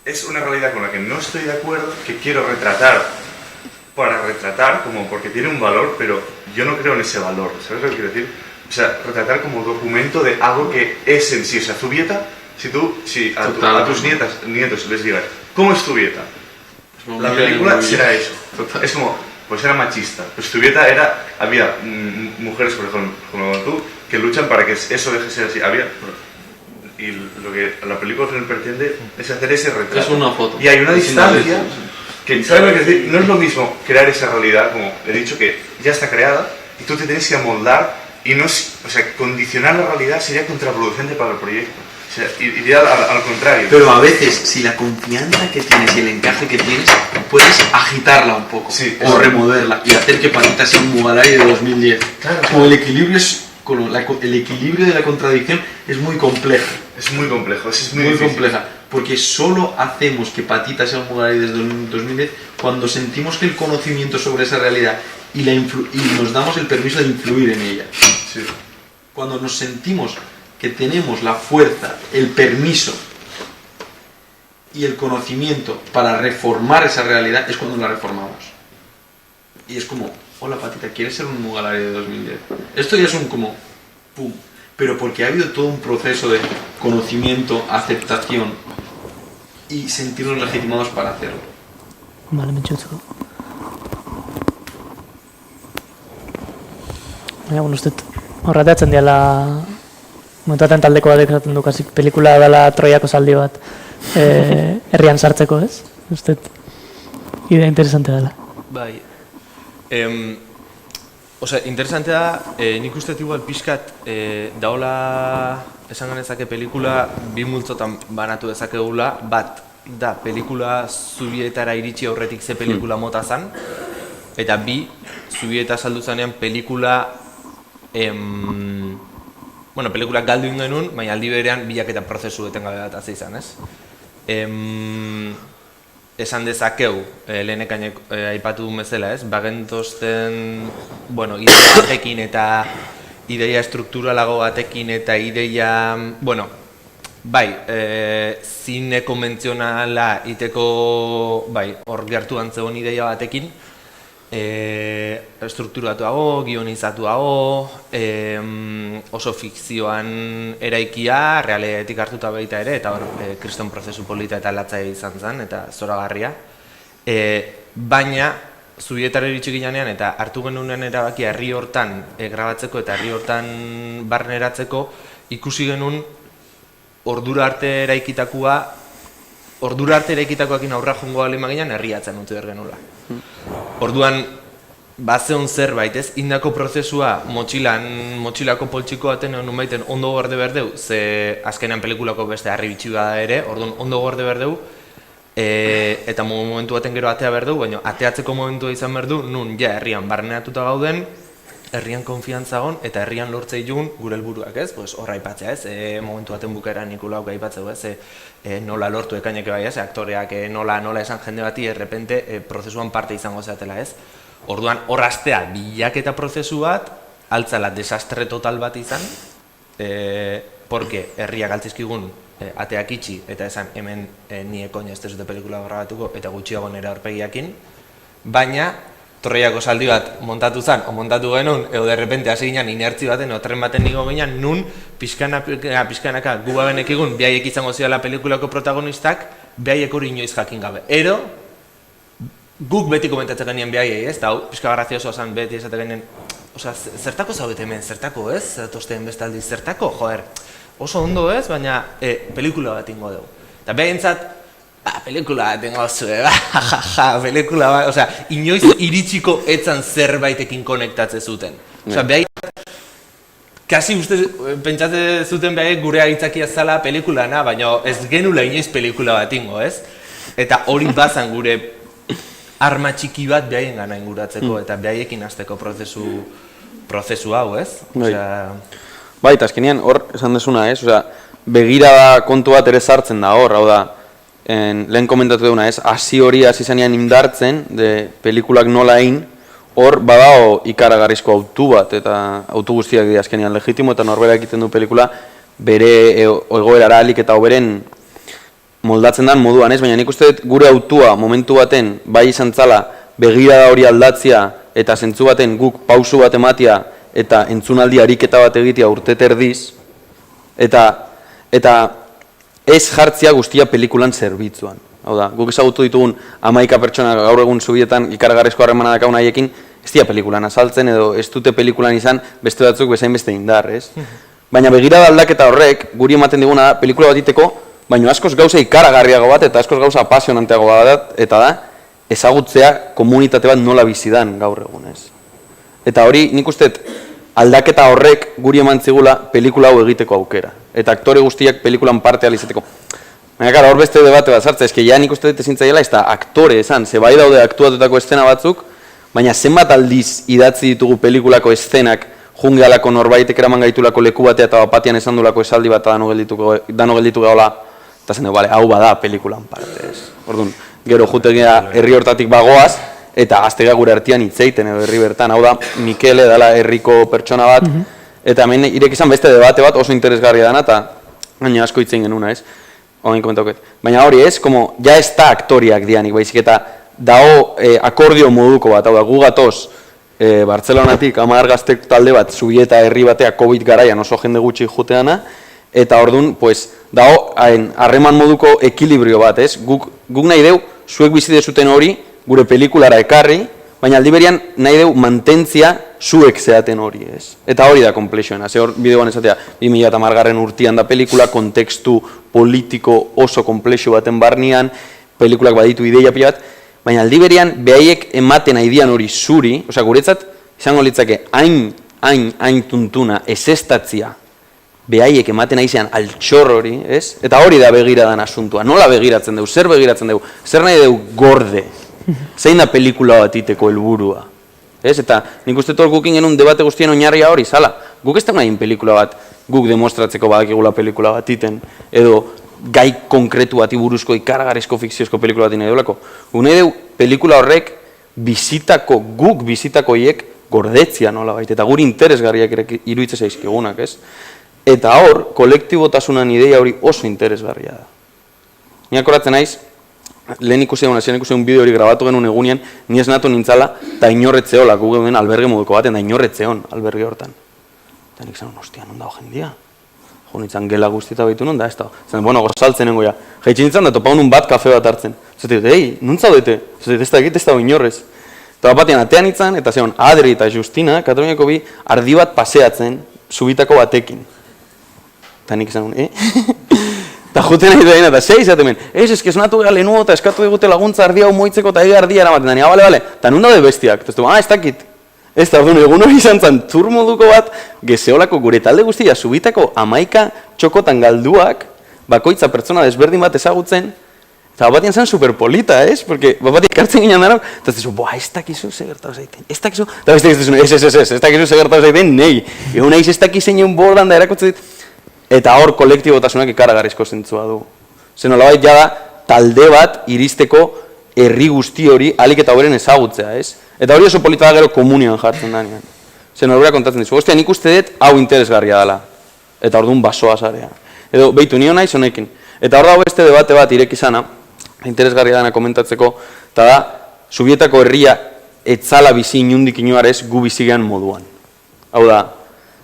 es una realidad con la que no estoy de acuerdo, que quiero retratar para retratar, como porque tiene un valor, pero yo no creo en ese valor, ¿sabes lo que quiero decir? O sea, retratar como documento de algo que es en sí. O sea, Zubieta, si a tus nietos les digas, ¿cómo es Zubieta? La película será eso. Total. Es como, pues era machista. Pues Zubieta había mujeres, por ejemplo, como tú, que luchan para que eso deje de ser así. Y lo que la película pretende es hacer ese retrato. Es una foto. Y hay una distancia que, ¿sabes lo que decir? No es lo mismo crear esa realidad, como he dicho, que ya está creada, y tú te tienes que amoldar y no, o sea, condicionar la realidad sería contraproducente para el proyecto. O sea, iría al contrario. Pero a veces, si la confianza que tienes y el encaje que tienes, puedes agitarla un poco, sí, o removerla y hacer que Patita sea un Mugalari de 2010. Claro. Como el equilibrio el equilibrio de la contradicción es muy complejo. Es muy complejo, es muy compleja. Porque solo hacemos que Patita sea un Mugalari desde 2010 cuando sentimos que el conocimiento sobre esa realidad y nos damos el permiso de influir en ella. Sí. Cuando nos sentimos que tenemos la fuerza, el permiso y el conocimiento para reformar esa realidad, es cuando la reformamos. Y es como, hola Patita, ¿quieres ser un Mugalari de 2010? Esto ya es un como, pum. Pero porque ha habido todo un proceso de conocimiento, aceptación y sentirnos legitimados para hacerlo. Vale, me txutzu. Baina, bueno, uste, horreteatzen diala, momentuaten taldeko batek esaten du, kasi pelikula dela Troiako zaldi bat herrian sartzeko, ez? Uste, idea interesante dela. Bai. Osea, interesante da, nik uste igual pixkat daola esan genezake pelikula bi multzotan banatu dezakegula, bat da pelikula Zubietara iritsi aurretik ze pelikula mota zan, eta bi, Zubieta saldu zanean pelikula pelikula galdu ingenun, baina aldi berean bilaketa prozesu etengabe bat hasi izan, ez? Esan dezakeu, lehenekainek aipatu duen bezala, ez? Bagentozten, ideia batekin eta ideia estrukturalago batekin eta ideia, zine konbentzionala iteko, hor gertuan zegoen ideia batekin, estrukturatuago, guionizatuago, oso fikzioan eraikia, realetik hartuta baita ere, eta hor kriston prozesu polita eta latzaia izan zen, eta zoragarria. Baina, Zubietara iritsi ginean eta hartu genuen erabakia herri hortan grabatzeko eta herri hortan barneratzeko, ikusi genuen ordura arte eraikitakoakin aurra jongo balen maginan herriatzen utzi behar genula. Orduan, bazeon zerbait, ez? Indako prozesua motxilako poltsiko baten egon baiten ondo gorde berdeu, ze azkenean pelikulako beste harri bitxi bada ere, orduan ondo gorde berdeu, eta momentu baten gero atea berdeu, baina ateatzeko momentua izan berdu, nun ja herrian barneatuta gauden, herrian konfiantza gon, eta herrian lortzei jugun gure helburuak, ez? Horra aipatzea, ez? Momentu baten bukaeran Nikolauk aipatzeu, ez? Nola lortu ekainek bai, ez? Aktoreak nola esan jende bati, errepente prozesuan parte izango zeatela, ez? Orduan, hor astea bilaketa prozesu bat, altzala desastre total bat izan, porque herriak altzizkigun ateak itxi, eta esan hemen ni ekoina ez dezute pelikula grabatuko, eta gutxiago nire aurpegiakin, baina Troiako zaldi bat montatu zen, o montatu genuen, edo derrepente hasi ginen inertzi baten, o tren baten nigo ginen, nun pixkanaka gu babenek egun, behaiek izango zidala pelikulako protagonistak, behaiek hori inoiz jakin gabe. Ero, guk beti komentatzen genien behaiei, ez? Da, pixka graziosoa zen beti esaten genien, osea, zertako zaudete hemen, zertako, ez? Zatozteen bestaldi, zertako, joder, oso ondo ez, baina pelikula bat ingo dugu. Eta behintzat, pelikula bat ingo zuen, pelikula bat, osea, inoiz iritsiko etzan zerbaitekin konektatze zuten. Osea, behai, kasi uste pentsatze zuten behai gure aitzakia zala pelikulana, baina ez genula inoiz pelikula bat ingo, ez? Eta hori bazan gure arma txiki bat behaien gana inguratzeko eta behaiekin hasteko prozesu hau, ez? Bai, eta azkenean hor esan desuna, ez? Osea, begirada kontu bat ere sartzen da hor, hau da, lehen komentatu duguna, ez? Hasi hori hasi zanean indartzen, de pelikulak nola egin, hor badao ikaragarrizko autu bat, eta autu guztiak dira azkenean legitimo, eta norbera egiten du pelikula bere egoerara alik eta hoberen moldatzen den moduan, ez? Baina nik uste dut gure autua momentu baten bai izan zala begirada hori aldatzea eta zentzu baten guk pausu bat ematia eta entzunaldi ariketa bat egitea urte terdiz eta ez jartzea guztia pelikulan zerbitzuan. Hau da, guk ezagutu ditugun 11 pertsona gaur egun Zubietan ikaragarrizko harremana dakaun haiekin ez dira pelikulan azaltzen edo ez dute pelikulan izan beste batzuk bezain beste indar, ez? Baina begirada aldaketa horrek guri ematen diguna da pelikula bat iteko, baina askoz gauza ikaragarriago bat eta askoz gauza apasionanteago bat eta da ezagutzea komunitate bat nola bizidan gaur egun, ez? Eta hori nik uste aldaketa horrek guri eman zigula pelikula hau egiteko aukera. Eta aktore guztiak pelikulan parte alizateko. Baina, gara, hor beste debate bat zartza, eske ja nik uste dut ezin zaiela, ez da aktore esan, ze bai daude aktuatutako eszena batzuk, baina zenbat aldiz idatzi ditugu pelikulako eszenak jungealako norbaitek eraman gaitulako leku batea eta bapatian esan dulako esaldi bat dano gelditu gaola, eta zen, bale, hau bada pelikulan parte, ez. Orduan, gero jutegea herri hortatik bagoaz, eta aztega gure artean hitzeiten edo herri bertan, hau da, Mikele dela herriko pertsona bat, eta hemen irek izan beste debate bat oso interesgarria dana, eta gaina asko hitzein genuna, ez. Baina hori ez, como, ja ez da aktoriak dianik, baizik eta dao akordio moduko bat, hau da, gu gatoz Bartzelonatik 10 gaztek talde bat, Zubieta herri batea COVID garaian oso jende gutxi juteana, eta orduan, pues, dao harreman moduko ekilibrio bat, ez? Guk nahi deu, zuek bizi dezuten hori, gure pelikulara ekarri, baina aldi berian nahi deu mantentzia zuek zeaten hori, ez? Eta hori da komplexioena, ze hor bideoan esatea 2010 urtean da pelikula, kontekstu politiko oso komplexio baten barnean, pelikulak baditu ideia pila bat, baina aldi berian behaiek ematen aidian hori zuri, osea guretzat izango litzake hain tuntuna ezestatzia behaiek ematen aizean altxor hori, ez? Eta hori da begiradan asuntua, nola begiratzen dugu, zer begiratzen dugu, zer nahi dugu gorde, zein da pelikula bat iteko helburua, ez? Eta nik uste hor gukin genuen debate guztien oinarria hori, zala, guk ez da nahin pelikula bat, guk demostratzeko badakigula pelikula bat iten, edo gai konkretu bati buruzko ikaragarrizko fikziozko pelikula bat inedolako. Guk nahi dugu pelikula horrek guk bizitakoiek gordetzia nola baita, eta guri interesgarriak iruditzen zaizkigunak, ez? Eta hor, kolektibotasunan ideia hori oso interesgarria da. Ni akoratzen naiz, lehen ikusi egun bideo hori grabatu genuen egunean, ni esnatu nintzala, eta inorretzeola, gu geuden alberge moduko baten, da inorretzeon alberge hortan. Eta nik zen, ostia, non dago jendia? Jo nintzen gela guztieta baitu non da, ez da. Zen, bueno, gozaltzen nengo ja. Jaitxin nintzen da, topa honun bat kafe bat hartzen. Zaten, ei, nuntza dute? Zaten, ez da egit, ez da inorrez. Eta bat batean atean nintzen, eta zeon, Adri eta Justina, Kataluniako bi, ardi bat paseatzen, Zubitako batekin. Eta nik izan, Eta juten nahi da, eta zei izaten ben, eske esnatu gara lehenuo eta eskatu digute laguntza ardia hau moitzeko eta ega ardia eramaten da, bale, eta nun daude bestiak? Eta ez dakit. Ez da, egun hori izan zen tur moduko bat, gezeolako gure talde guztia, Zubitako 11 txokotan galduak, bakoitza pertsona desberdin bat ezagutzen, eta batien zen superpolita, ez? Porque batien kartzen ginen dara, eta ez dizu, ez dakizu segertau zaiten, ez dakizu, eta ez dakizu segertau zaiten, nahi, egun nahiz ez dakizein bordan da erakotzen dit, eta hor kolektibotasunak ikaragarrizko zentzua du. Zer nolabait jada talde bat iristeko herri guzti hori alik eta horren ezagutzea, ez? Eta hori oso polita da gero komunian jartzen da nian. Zer norbera kontatzen dizu, ostia nik uste dut hau interesgarria dela. Eta orduan basoa zarea. Edo, behitu, nio naiz honekin. Eta hor dago beste debate bat irek izana, interesgarria dana komentatzeko, eta da, Zubietako herria etzala bizi inundik inoarez gu bizigean moduan. Hau da,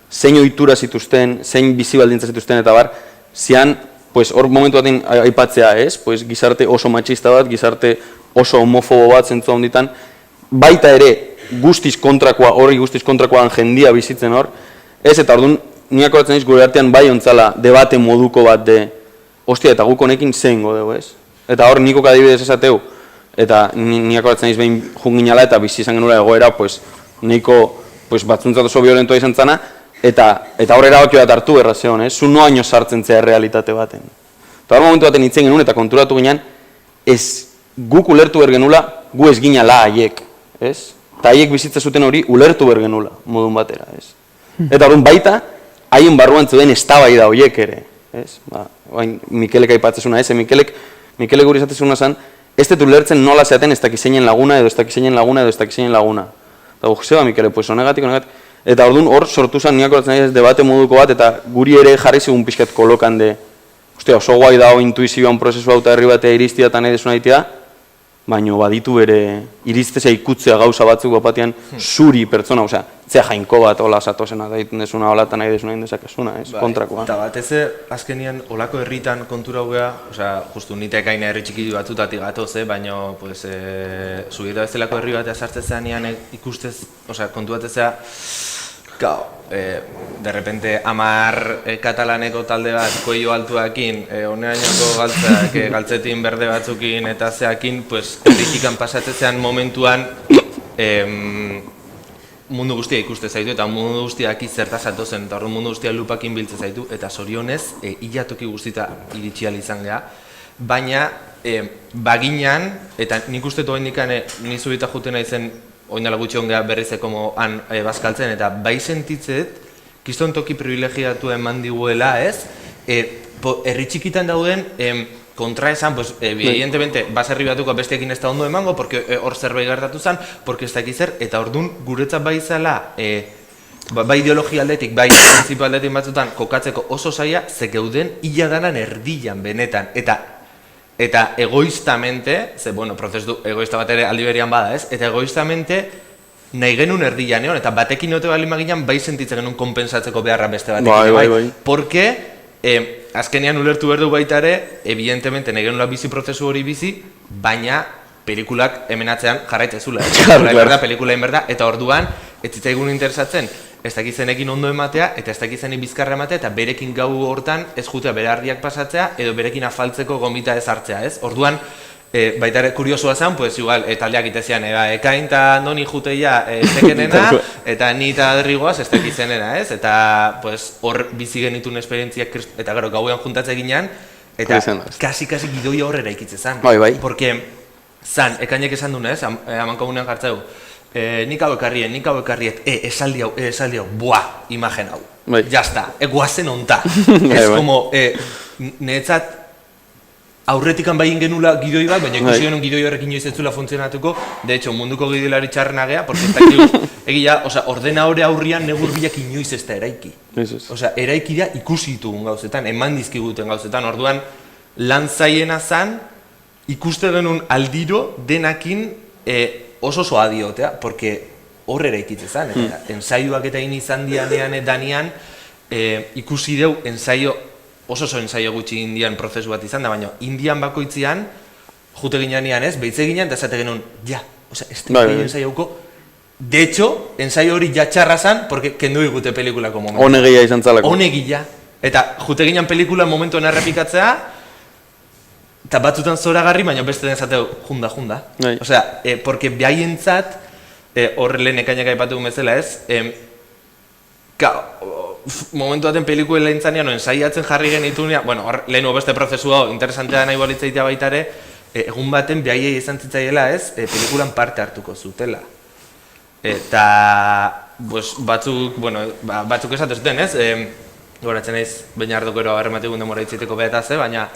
zein ohitura zituzten, zein bizi baldintza zituzten eta bar, zian, pues hor momentu batin aipatzea ez, pues gizarte oso matxista bat, gizarte oso homofobo bat zentzu handitan, baita ere guztiz kontrakoa, hori guztiz kontrakoan jendia bizitzen hor, ez eta orduan, niak horatzen naiz gure artean bai ontzala debate moduko bat de, ostia, eta guk honekin zein godeu, ez? Eta hor nikok adibidez esateu, eta niak horatzen naiz behin junginala eta bizi izan genura egoera, pues, nahiko batzuntzat oso violentoa izan zana, eta hor erabaki bat hartu errazeon, ez? Zu noaino sartzen zea realitate baten. Eta hor momentu baten hitzen genuen eta konturatu ginen, ez guk ulertu bergenula, gu ez ginala haiek, ez? Eta haiek bizitza zuten hori ulertu bergenula, modun batera, ez? Eta horren baita, haien barruan zuden eztabaida horiek ere, ez? Mikelek aipatzezuna, ez? Mikelek guri esatezuna zen, ez dut ulertzen nola zeaten ez dakizeinen laguna, edo ez dakizeinen laguna, edo ez dakizeinen laguna. Eta zeba, Mikele, pues honegatik. Eta orduan hor sortu zen niak horatzen ez debate moduko bat, eta guri ere jarri zigun pixkat kolokan de, oso guai dago intuizioan prozesu hau eta herri batea iriztia eta nahi desuna itea, baina baditu bere iristezea ikutzea gauza batzuk batean zuri pertsona, osea, zea jainko bat, hola, satozena da iten desuna, hola, eta nahi desuna indezakezuna, ez, kontrakoa. Eta bat ez azkenian olako herritan kontura huea, osea, justu nitek gaina herri txiki batzutatik gatoz, baina, pues, Zubieta bezalako herri batea sartzezean nian ikustez, osea, kontu batezea, de repente 10 katalaneko talde bat koio altuakin, honeainoko galtzetin berde batzukin eta zeakin, pues, errikikan pasatzean momentuan mundu guztia ikuste zaitu, eta mundu guztia aki zertaz atozen, eta horren mundu guztia lupakin biltzen zaitu, eta zorionez, hilatoki guztita iritsial izan geha, baina baginan, eta nik uste toa indikane, nizu eta juten naizen, oindala gutxi ongea berrizeko han bazkaltzen, eta bai sentitzet, kiston toki privilegiatu eman diguela, ez? Herri txikitan dauden, kontra esan, pues, evidentemente, baserri batuko besteekin ez da ondo emango, porque hor zerbait gertatu zen, porque ez dakiz zer, eta orduan guretzat bai zela, bai ideologia aldetik, bai printzipio aldetik batzutan kokatzeko oso zaila, ze geuden hila danan erdilan benetan, eta egoistamente, ze, bueno, prozesu egoista bat ere aldi berian bada, ez? Eta egoistamente nahi genuen erdilan egon, eta batekin note bali maginan bai sentitzen genuen konpensatzeko beharra beste batekin, bai? Porque, azkenean ulertu behar du baita ere, evidentemente nahi genuen bizi prozesu hori bizi, baina pelikulak hemen atzean jarraitzezula. Pelikula inberda, eta orduan, ez zitzaigun interesatzen, ez dakizenekin ondo ematea, eta ez dakizenik bizkarra ematea, eta berekin gau hortan ez jutea bere ardiak pasatzea, edo berekin afaltzeko gomita ez hartzea, ez? Orduan, baita ere kuriosoa zen, pues igual, taldeak itezian, ekain eta andoni juteia zekenena, eta ni eta derrigoaz ez dakizenena, ez? Eta, pues, hor bizi genitun esperientziak, eta gero gauean juntatze ginean, eta kasi gidoia horrera ikitze zen. Porque, zan, ekainek esan duna, ez? Amankomunean jartzeu. Nik hau ekarriet, esaldi hau, buah, imagen hau. Jazta, guazen onta. Ez como, niretzat, aurretikan bain genula gidoi bat, baina ikusi genuen gidoi horrekin joiz ez zula funtzionatuko, de hecho, munduko gidoilari txarrena gea, porque ez dakigu, egia, ordena hori aurrian negur bilak inoiz ez da eraiki. Eraiki da ikusi ditugun gauzetan, eman dizkiguten gauzetan, orduan lan zaiena zan, ikuste genuen aldiro denakin oso soa diotea, porque horre eraikitze zan, ensaioak eta izan dianean danean, ikusi deu ensaio, oso ensaio gutxi indian prozesu bat izan da, baina indian bakoitzean, jute ginean ez, behitze ginean, eta esate genuen, ja, ez da ensaiauko, de hecho, ensaio hori jatxarra zan, porque kendu igute pelikulako momentu. Honegia izan zalako. Honegia. Eta jute ginean pelikula momentuan errepikatzea, eta batzutan zoragarri, baina beste den zateu, junda. Osea, porque behaientzat, horre lehen ekainak aipatu bezala ez, momentu baten pelikuen lehen zanean, ensaiatzen jarri genitunean, bueno, lehen beste prozesu hau, interesantea nahi balitzaitea baita ere, egun baten behaiei izan zitzaiela ez, pelikulan parte hartuko zutela. Eta, batzuk esatu zuten ez, goratzen naiz, baina ardoko ero agarrematikun demora itziteko behataz, baina,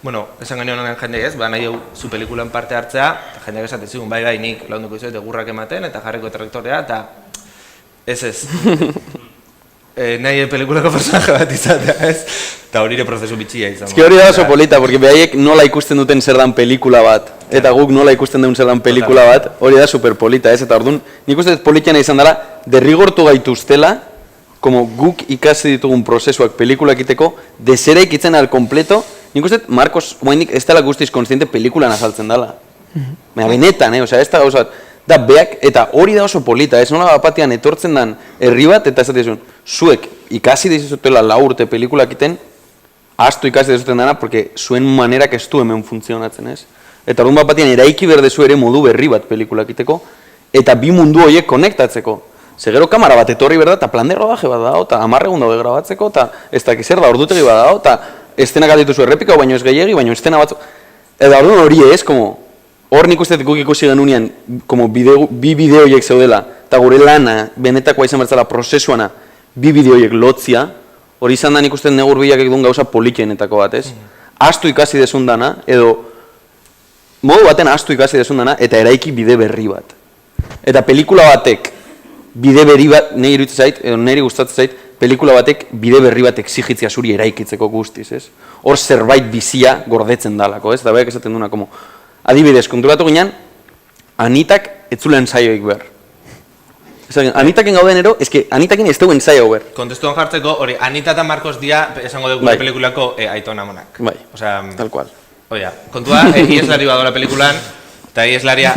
bueno, esan gani honen jendeak ez, nahi hau zu pelikulan parte hartzea, eta jendeak esate zigun, bai, nik launduko izuet egurrak ematen, eta jarriko traktorea, eta ez. Nahi pelikulako personaje bat izatea, ez? Eta hori ere prozesu bitxia izan. Ezki hori da oso polita, porque behaiek nola ikusten duten zer dan pelikula bat, eta guk nola ikusten duen zer dan pelikula bat, hori da superpolita, ez? Eta orduan, nik uste politiana izan dela, derrigortu gaituztela, como guk ikasi ditugun prozesuak pelikulak iteko, desera ikitzen al completo, nik uste, Marcos, guainik ez dela guztiz konstiente pelikulan azaltzen dela. Baina benetan, ez da gauzat, da beak, eta hori da oso polita, ez nola batean etortzen den herri bat, eta ez da zuek ikasi dizutela 4 urte pelikulak iten, astu ikasi dizuten dena, porque zuen manerak ez du hemen funtzionatzen, ez? Eta orduan bat batean eraiki berdezu ere modu berri bat pelikulak iteko, eta bi mundu horiek konektatzeko. Zegero kamara bat etorri berda, eta plan de rodaje bat dago, eta 10 egun daude grabatzeko, eta ez dakiz zer da ordutegi bat dago, eta estenak adituzu errepika, baino ez gehiagi, baino estena batzu. Eta orduan hori ez, hor nik uste guk ikusi genunean, bi bideoiek zeudela, eta gure lana, benetakoa izan bertzala prozesuana, bi bideoiek lotzia, hori izan da nik uste negur bilak edun gauza politienetako bat, ez? Astu ikasi desundana, edo modu baten astu ikasi desundana, eta eraiki bide berri bat. Eta pelikula batek, bide berri bat, nahi iruditzen zait, edo nahi gustatzen zait, pelikula batek bide berri bat exigitzea zuri eraikitzeko guztiz, ez? Hor zerbait bizia gordetzen dalako, ez? Da beak esaten duna, adibidez, konturatu ginean, Anitak ez zula ensaioik behar. Anitaken gauden ero, Anitaken ez dugu ensaio behar. Kontestuan jartzeko, hori, Anita eta Marcos dia, esango dugu pelikulako Aiton Amonak. Bai, tal cual. Oia, kontua, ieslari badola pelikulan, eta ieslaria...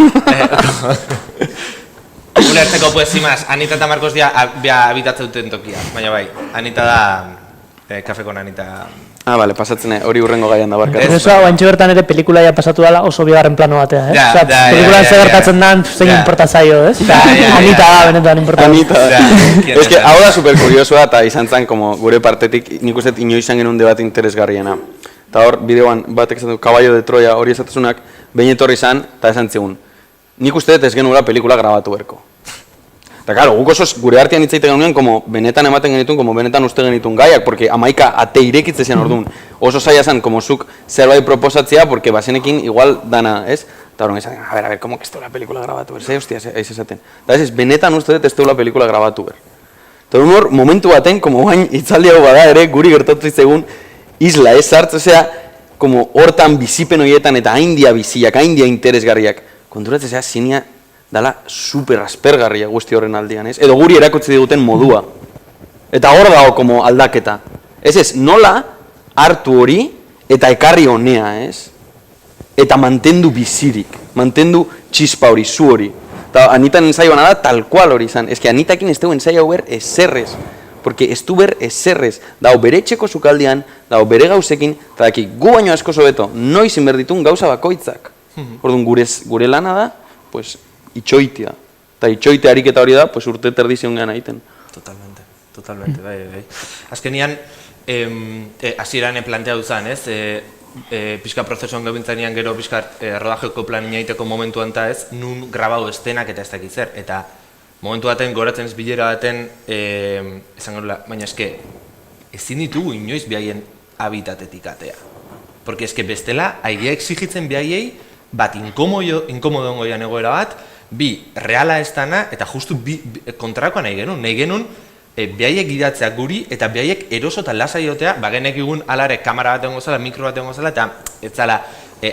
Ulertzeko, pues, zimaz, Anita eta Marcos dia habitatzen duten tokia, baina bai, Anita da, kafe con Anita Bale, pasatzen hori urrengo gaian da barkatu. Eso guantxe bertan ere pelikula ja pasatu dela oso bigarren plano batea, eh? Osea, pelikulan zer gertatzen dan, zein importa zaio, ez? Anita da, benetan importa. Anita da. Ez que, hau da superkuriosoa eta izan zen, como gure partetik, nik uste inoizan genuen debat interesgarriena. Eta hor, bideoan batek esan du, Caballo de Troya hori esatezunak, behin etorri izan, eta esan zigun. Nik uste ez genuela pelikula grabatu berko. Eta, claro, guk oso gure artean hitz egiten genuen, como benetan ematen genitun, como benetan uste genitun gaiak, porque amaika ate irekitze zian orduan. Oso zaila zen, como zuk zerbait proposatzea, porque bazenekin igual dana, ez? Eta horren esaten, a ver, como que ez teula pelikula grabatu ber, ze hostia, ez esaten. Eta ez, benetan uste dut ez teula pelikula grabatu ber. Eta hor, momentu baten, como bain hitzaldi hau bada ere, guri gertatu izegun, isla, ez hartz, osea, como hortan bizipen horietan eta haindia biziak, haindia interesgarriak. Konturatzea, zinia dala super aspergarria guzti horren aldian, ez? Edo guri erakutsi diguten modua. Eta hor dago como aldaketa. Ez, nola hartu hori eta ekarri honea, ez? Eta mantendu bizirik, mantendu txispa hori, zu hori. Eta Anitan ensaioa da tal cual hori izan. Ez que Anitakin ez dugu ensaio ber eserrez. Porque ez du ber eserrez. Dau bere etxeko sukaldian, dau bere gauzekin, eta daki gu baino asko sobeto, noiz inberditun gauza bakoitzak. Orduan gure lana da, pues, itxoitea. Eta itxoitea ariketa hori da, pues urte terdizion gehan egiten. Totalmente, bai. Azkenian, hasieran planteatu zen, ez? Pixka prozesuan gabintzanean gero pixka rodajeko planina egiteko momentuan eta ez, nun grabau estenak eta ez dakit zer. Eta momentu baten, goratzen ez bilera baten, esan gorela, baina eske, ezin ditugu inoiz bihaien habitatetik atea. Porque eske bestela, airea exigitzen bihaiei, bat inkomodo goian egoera bat, bi, reala ez dana, eta justu kontrakoa nahi genuen, behaiek gidatzeak guri, eta behaiek eroso eta lasa jotea, bagenek egun alare kamera bat egongo zela, mikro bat egongo zela, eta ez zala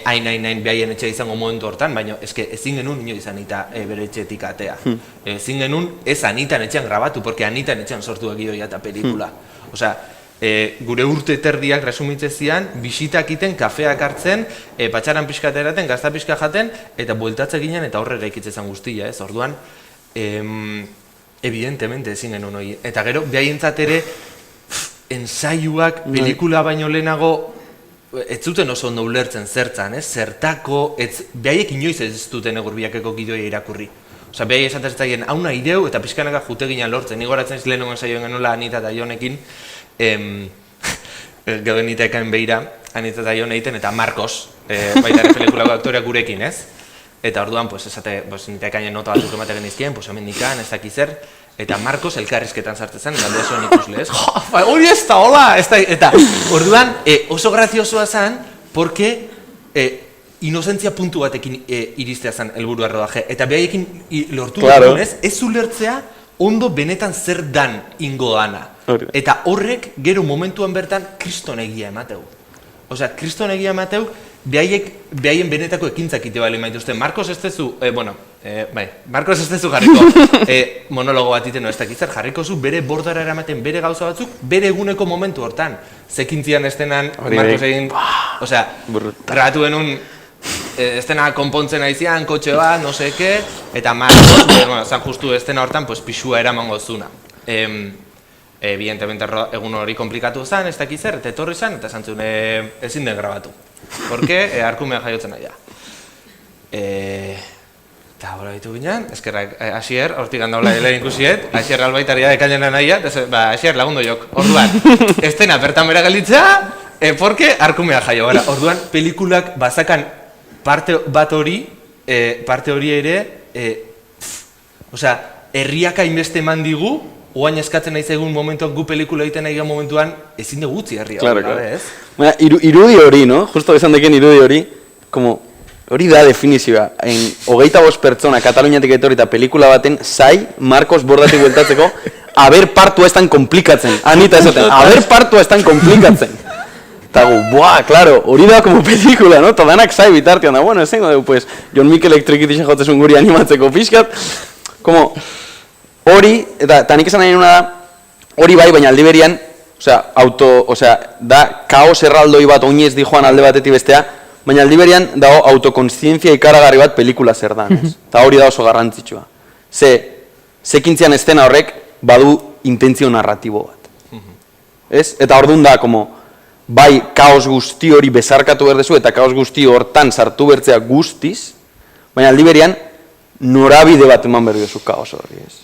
hain behaien etxe izango momentu hortan, baina ezin genuen inoiz Anita bere etxetik atea. Ezin genuen ez Anitan etxean grabatu, porque Anitan etxean sortu egioia eta pelikula. Osea, gure urte terdiak resumitze zian, bisitak iten, kafeak hartzen, patxaran pixka eraten, gazta pixka jaten, eta bueltatze ginen eta horrera ikitzezan guztia, ez? Orduan, evidentemente ezin genuen hori. Eta gero, behaientzat ere, ensaiuak, pelikula baino lehenago, ez zuten oso ondo ulertzen zertzan, ez? Zertako, behaiek inoiz ez duten egurbiakeko gidoia irakurri. Osa, behai esatertzaien, hauna ideu eta pixkanaka jute ginen lortzen. Nigoratzen ez lehenengo ensaioen genuela Anita eta Jonekin, gero Anita ekain behira, Anita eta Jon egiten, eta Marcos, baita ere pelikulako aktoreak gurekin, ez? Eta orduan, Anita ekainen nota batzuk ematen genizkien, hemendikan, ez dakiz zer, eta Marcos elkarrizketan sartzen zen, galde zuen ikusle, ez? Hori ez da, hola! Eta orduan, oso graziosoa zen, porque inozentzia puntu batekin iristea zen helburua rodaje. Eta behaiekin lortu dut, ez ulertzea ondo benetan zer dan ingo dana. Eta horrek gero momentuan bertan kriston egia emateu. Osea, kriston egia emateu, behaien benetako ekintzak ite bali maituzte. Marcos ez tezu, Marcos ez tezu jarriko monologo bat iten, ez dakizar, jarriko zu bere bordara eramaten bere gauza batzuk, bere eguneko momentu hortan. Zekintzian estenan, Marcos egin, osea, grabatu genuen, estena konpontzen aizian, kotxe bat, no seke, eta Marcos, zan justu estena hortan, pixua eramango zuna. Evidentemente egun hori komplikatu zen, ez dakiz zer, eta etorri zen, eta zantzun ezin den grabatu. Porque arkumea jaiotzen nahi da. Eta hola ditu ginen, eskerrak Asier, hortik handaula lehen ikusiet, Asier albaitaria dekailena nahia, Asier lagundo jok. Orduan, estena bertan bera galitzea, porque arkumea jaio gara. Orduan, pelikulak bazakan parte hori ere, osea, herriak hainbeste eman digu, oain eskatzen nahi zaigun momentuan, gu pelikula egiten nahi gian momentuan, ezin dugu utzi herria. Ez? Irudi hori, no? Justo esan deken irudi hori, hori da definizioa. 25 pertsona Kataluniatik etorri eta pelikula baten, zai, Marcos bordatik bueltatzeko, haber partua ez tan komplikatzen. Anita esaten, haber partua ez tan komplikatzen. Eta gu, claro, hori da como pelikula, no? Todanak zai bitartean da, bueno, ezengo dugu, pues, Jon Mikel Elektrikitixen jotzezun guri animatzeko pixkat, como, hori, eta nik esan nahi nuna da, hori bai, baina aldi berian, da kaos erraldoi bat oinez di joan alde batetik bestea, baina aldi berian dago autokonstientzia ikaragarri bat pelikula zer da, eta hori da oso garrantzitsua. Zekintzian estena horrek badu intentzio narratibo bat. Eta orduan da, bai kaos guzti hori bezarkatu behar dezu eta kaos guzti hortan sartu bertzea guztiz, baina aldi berean norabide bat eman behar duzu kaos hori, ez?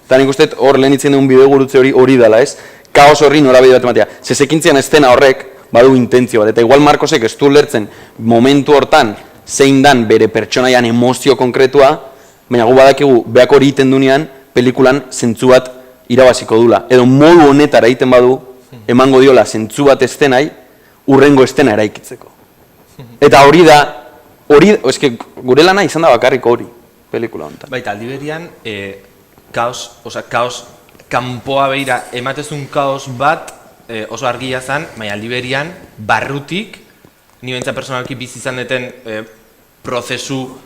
Eta nik uste hor lehen itzen duen bideo gurutze hori dela, ez? Kaos horri norabide bat ematea. Zezekintzian estena horrek badu intentzio bat, eta igual Marcosek ez du lertzen momentu hortan zein dan bere pertsonaian emozio konkretua, baina gu badakigu behak hori iten dunean pelikulan zentzu bat irabaziko dula. Edo modu honetara egiten badu, emango diola zentzu bat estenai, urrengo estena eraikitzeko. Eta hori da, eske gure lana izan da bakarriko hori, pelikula honetan. Baita, aldi berian, kaos, kanpoa behira, ematezun kaos bat oso argia zen, baina aldi berian, barrutik, ni bentsa personalki bizi izan deten prozesu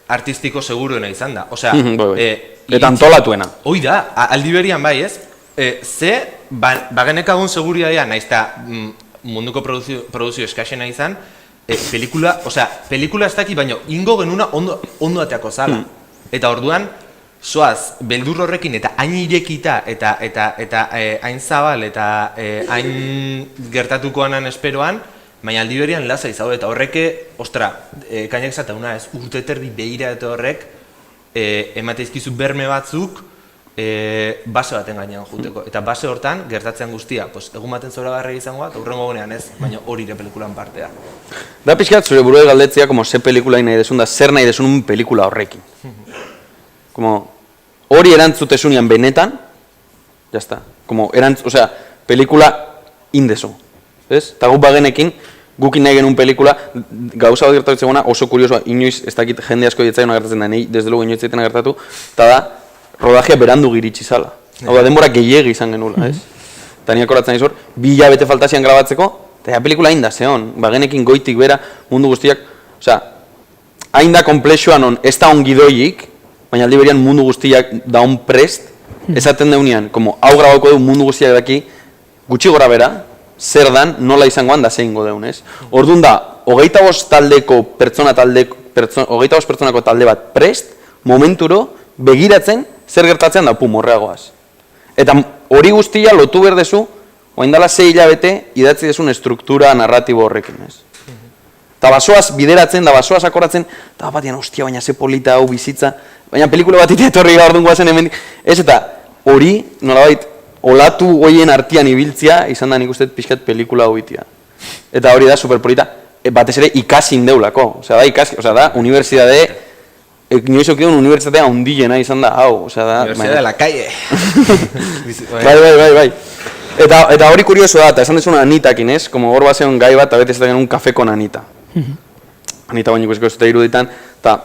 artistiko seguruena izan da. Eta antolatuena. Hoi da, aldi berian bai ez, bagenekagun seguridadea, naiz eta munduko produzio eskaxena izan, pelikula ez daki, baina ingo genuna ondo ateako zala. Eta orduan, zoaz, beldur horrekin eta hain irekita eta hain zabal eta hain gertatukoanan esperoan, baina aldi berian laza izau eta horreke, kainak zatauna ez, urteterdi behira eta horrek, emateizkizu berme batzuk, base baten gainean juteko. Eta base hortan, gertatzen guztia, egun baten zoragarria izango bat, aurrengo gunean ez, baina hori ere pelikulan partea. Da pixkat, zure burua galdetzea, ze pelikula nahi desun da, zer nahi desun pelikula horrekin. Hori erantzutesunean benetan, jazta, pelikula indezu. Eta guk bagenekin, gukin nahi genuen pelikula, gauza bat gertatzen gona, oso kuriosoa, inoiz, ez dakit jende asko dietzaioan agertatzen da, nahi, desde luego inoiz zaiten agertatu, eta da, rodajea berandu giritsi zala. Hau da, denbora gehiegi izan genula, ez? Eta niak horatzen izor, 2 hilabete faltazian grabatzeko, eta pelikula hain da, zehon, bagenekin goitik bera, mundu guztiak, hain da komplexoan on, ez da ongidoiik, baina aldi berian mundu guztiak da on prest, esaten deunean, hau grabauko du mundu guztiak daki, gutxi gora bera, zer dan, nola izangoan da zein godeun, ez? Orduan da, 25 pertsonako talde bat prest, momenturo, begiratzen, zer gertatzen da, horreagoaz. Eta hori guztia lotu berdezu, oain dala 6 hilabete, idatzi desun estruktura narratibo horrekin, ez? Eta basoaz bideratzen, da basoaz akoratzen, eta batian, ostia, baina ze polita hau bizitza, baina pelikula bat etorri gaur dungoazen hemen, ez eta hori, nolabait, olatu hoien artian ibiltzia, izan da nik uste pixkat pelikula hau bitia. Eta hori da, superpolita, batez ere ikasin deulako, da, unibertsitate, nioiz okidun unibertsitatea ondilena izan da, hau, da... Universidad de la calle. Bai. Eta hori kurioso da, eta esan dezuna Anitakin, ez? Hor bazeon gai bat, eta bete ez da genuen kafe kon Anita. Anita baino ikusiko ez dut iruditan, eta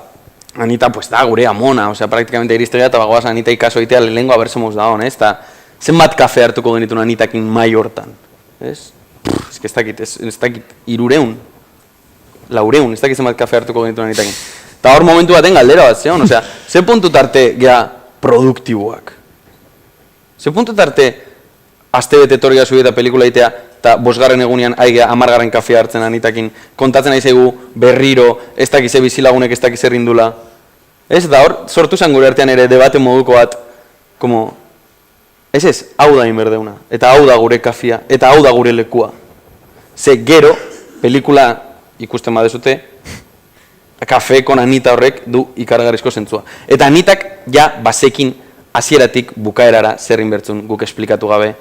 Anita, pues da, gure amona, praktikamente iristega, eta bagoaz Anita ikaso egitea lehengo abertzomuz da hon, ez? Eta zenbat kafe hartuko genitun Anitakin mai hortan, ez? Ez dakit, 300, 400, ez dakit zenbat kafe hartuko genitun Anitakin. Eta hor momentu baten galdera bat zeon, ze puntu tarte gea produktiboak? Ze puntu tarte aste bete etorri gazu eta pelikula egitea, eta 5. egunean aigea 10. kafea hartzen Anitakin, kontatzen aizegu berriro, ez dakize bizilagunek, ez dakize rindula. Ez da hor, sortu zen gure artean ere debate moduko bat, ez, hau da inberdeuna, eta hau da gure kafea, eta hau da gure lekua. Ze gero, pelikula ikusten badezute, kafe kon Anita horrek du ikaragarrizko zentzua. Eta Anitak ja bazekin hasieratik bukaerara zer inbertzun guk esplikatu gabe.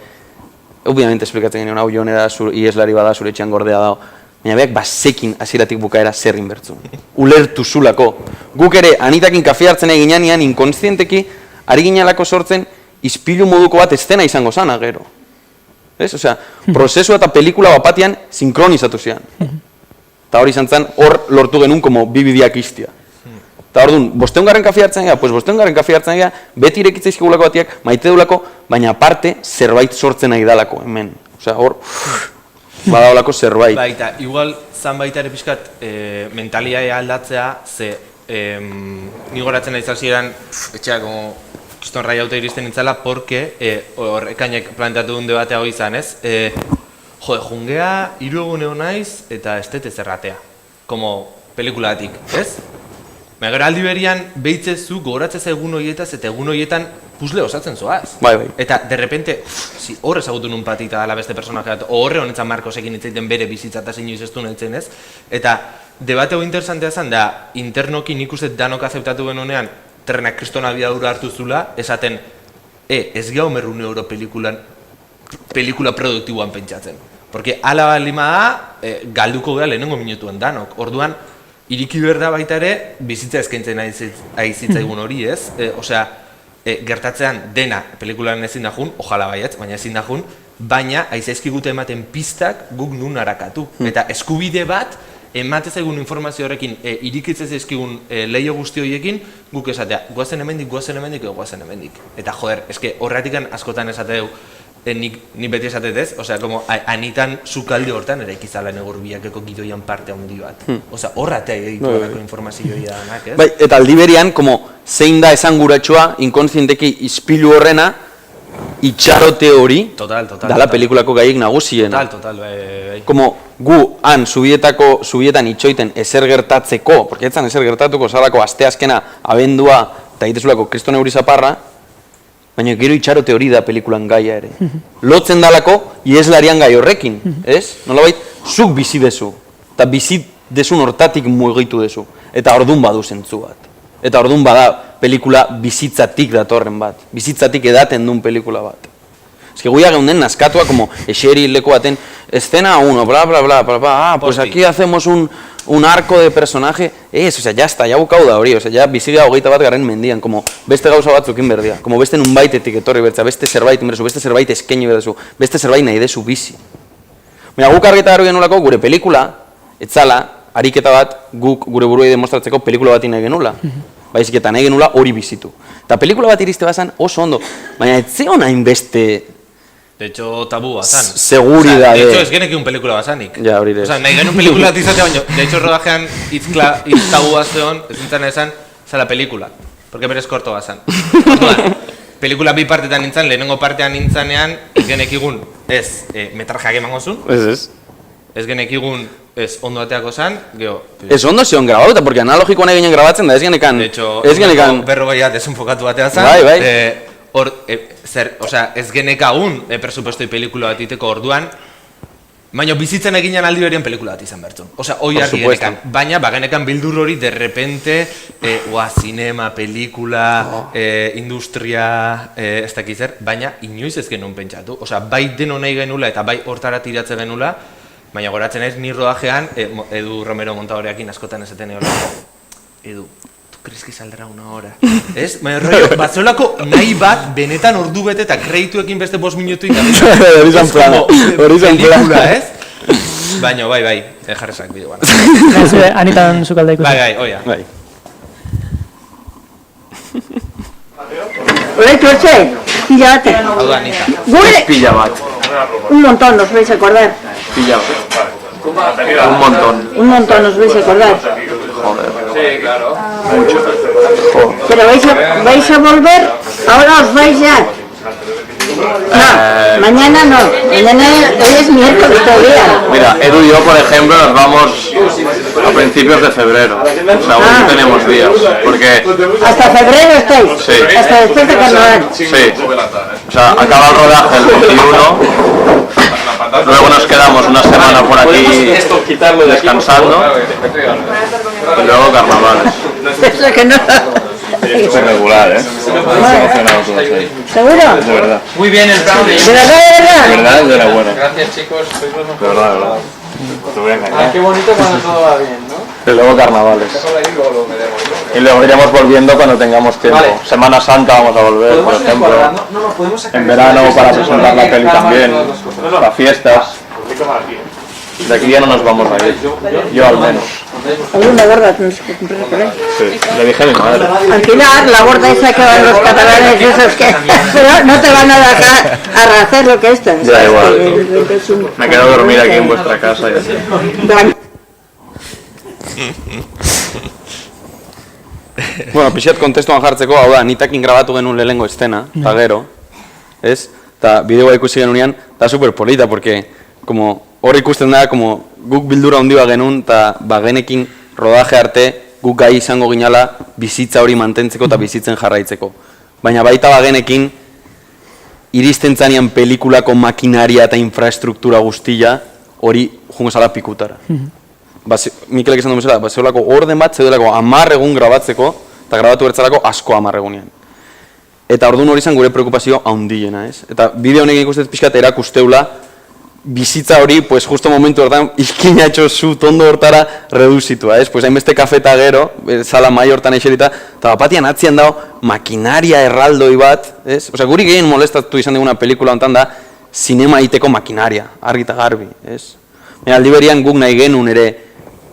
Obviamente esplikatzen genuen hau jonera ieslari bada zure etxean gordea dago. Baina beak bazekin hasieratik bukaera zer inbertzun. Ulertu zulako. Guk ere Anitakin kafe hartzen eginean inkonstienteki ari ginalako sortzen ispilu moduko bat estena izango zana gero. Ez? Prozesua eta pelikula bapatian sinkronizatu zian. Eta hori izan zen, hor lortu genuen bi bideak iztia. Eta hor duen, 5. kafe hartzen gea, 5. kafe hartzen gea, beti irekitzaizkigulako batiak, maite dulako, baina aparte zerbait sortzen nahi dalako, hemen. Hor, badaulako zerbait. Baita, igual, zan baita ere pixkat, mentaliaia aldatzea, ze, nigoratzen nahi zazieran, etxeak, kiston rai haute iristen nintzala, porque, horrekainek planteatu duen debatea hori izan, ez? Jungea, 3 egun egon naiz, eta ez dut ezerratea. Como pelikulatik, ez? Baina gero aldi berian behitzezu gogoratzez egun horietaz eta egun horietan puzle osatzen zoaz. Bai. Eta derrepente, hor ezagutu nun patita dela beste personak bat, horre honetan Markosekin hitzaiten bere bizitza eta inoiz ez du nahitzen ez. Eta debate hori interesantea zen da, internoki nik uste danok azeptatu benonean, terrenak kristona abiadura hartu zula, esaten, ez gau merrune euro pelikula produktiboan pentsatzen. Porque ala balima da, galduko gara lehenengo minutuen danok. Orduan, iriki berda baita ere, bizitza eskaintzen aizitzaigun hori ez. Osea, gertatzean dena pelikulan ezin da jun, ojala baiatz, baina ezin da jun, baina aizaizkigute ematen pistak guk nun harakatu. Eta eskubide bat, ematez egun informazio horrekin, irikitzez ezkigun leio guzti horiekin, guk esatea, guazen hemendik, edo guazen hemendik. Eta joder, eske horretikan askotan esateu, ni beti esatetez, osea, como anitan sukalde hortan ere ikizala negurbiakeko gidoian parte handi bat. Osea, horratea editu horako informazioa danak, ez? Bai, eta aldi berian, como zein da esanguratxoa, inkonzienteki ispilu horrena, itxarote hori, dala pelikulako gaiek nagusiena. Total, bai. Como gu han subietan itxoiten ezer gertatzeko, porque etzan ezer gertatuko salako asteazkena abendua eta egitezulako kriston euri zaparra, baina gero itxarote hori da pelikulan gaia ere. Lotzen dalako, ieslarian gai horrekin, ez? Nolabait, zuk bizi dezu, eta bizi desun hortatik mugitu dezu, eta ordun badu zentzu bat. Eta ordun bada pelikula bizitzatik datorren bat, bizitzatik edaten duen pelikula bat. Ez que guia geunden naskatua, como eseri leko baten, escena 1, bla, bla, bla, bla, bla, pues aquí hacemos un arco de personaje, o sea, ya está, ya bukau da hori, o sea, ya biziga 21. mendian, como beste gauza batzukin berdia, como beste nunbaitetik etorri bertza, beste zerbait inberdezu, beste zerbait eskaini berdezu, beste zerbait nahi dezu bizi. Baina guk argeta garo genulako gure pelikula, etzala, ariketa bat guk gure buruei demostratzeko pelikula bat nahi genula. Baizik eta nahi genula hori bizitu. Eta pelikula bat iriste bazan oso ondo, baina etzeon hainbeste... De hecho, tabu bazan. Seguridade. De hecho, ez genek un pelikula bazanik. Ja, hori des. Osa, nahi genuen pelikula bat izatea baino. De hecho, rodajean hitz tabu bazteon, ez nintzen esan, zala pelikula. Porque berez korto bazan. Pelikula bi partetan nintzen, lehenengo partean nintzanean, ez genekigun, ez, metrajeak emango zun. Ez. Ez genekigun, ez, ondo bateako zan, geho... Ez ondo zion grabauta, porque analogikoan eginen grabatzen da, ez genekan... De hecho, berrogeiat desenfokatu batea zan. Bai. Hor, ez genekagun presupuestoi pelikula bat iteko orduan, baina bizitzen eginan aldi berien pelikula bat izan bertzun. Osea, hoi argi genekan. Baina, genekan bildur hori derrepente, zinema, pelikula, industria, ez dakiz zer, baina inoiz ez genuen pentsatu. Osea, bai deno nahi genula eta bai hortara tiratze genula, baina goratzen ez ni rodajean, Edu Romero montadoreakin askotan esaten egon. Edu, crees que saldrá una hora? Ez? Baina rollo, batzolako nahi bat, benetan ordu bete eta kredituekin beste 5 minutu hori izan plana. Pelikula, ez? Baina, bai, jarrezak bideoan. Anitan zukalda ikusi. Bai, oia. Hola, Choche, pilla bate. Hau da, Anita. Pilla bat. Un montón, os vais a acordar. Pilla bat. Un montón. Os vais a acordar. Joder. Sí, claro. Mucho. Pero vais a volver, ahora os vais ya. No, mañana no. Mañana hoy es miércoles todavía. Mira, Edu y yo, por ejemplo, nos vamos a principios de febrero. O sea, aún no tenemos días. Porque... ¿Hasta febrero estáis? Sí. ¿Hasta después de carnaval? Sí. O sea, acaba el rodaje el 21. Luego nos quedamos una semana por aquí descansando. Y luego carnavales. Eso que no. Es regular, ¿eh? ¿Seguro? De verdad. Muy bien el brownie. ¿De verdad? De verdad, de la buena. Gracias, chicos. Sois los De verdad, de verdad. Te voy a engañar. Qué bonito cuando todo va bien, ¿no? Y luego carnavales. Y luego iremos volviendo cuando tengamos tiempo. Vale. Semana Santa vamos a volver, por ejemplo. En verano para presentar la peli también. Para fiestas. De aquí ya no nos vamos a ir. Yo al menos. Alguna gorda tienes que comprar por ahí. Sí, le dije a mi madre. Alquilar la gorda esa que van los catalanes, esos que... Pero no te van a dejar hacer lo que esto. Ya igual. Me quedo a dormir aquí en vuestra casa y así. Bueno, pixat kontestuan jartzeko, hau da, Anitakin grabatu genuen lehenengo estena, eta gero, ez? Eta bideoa ikusi genunean, eta superpolita, porque, como, hor ikusten da, como, guk bildura handia genuen, eta genekin rodaje arte guk gai izango ginala bizitza hori mantentzeko eta bizitzen jarraitzeko. Baina baita bagenekin, iristen zanean pelikulako makinaria eta infrastruktura guztia hori jungo zala pikutara. Mikelek esan du bezala, zeolako orden bat, zeudelako 10 egun grabatzeko, eta grabatu bertzalako asko 10 egunean. Eta orduan hori izan gure preokupazio handiena, ez? Eta bideo honek ikustet pixkat erakusteula, bizitza hori, pues justo momentu hortan, izkinatxo zu tondo hortara reduzitua, ez? Pues hainbeste kafe eta gero, sala mai hortan eserita, eta bapatian atzian dago makinaria erraldoi bat, ez? Osea, guri gehien molestatu izan diguna pelikula hontan da, sinema iteko makinaria, argi eta garbi, ez? Aldi berian guk nahi genuen ere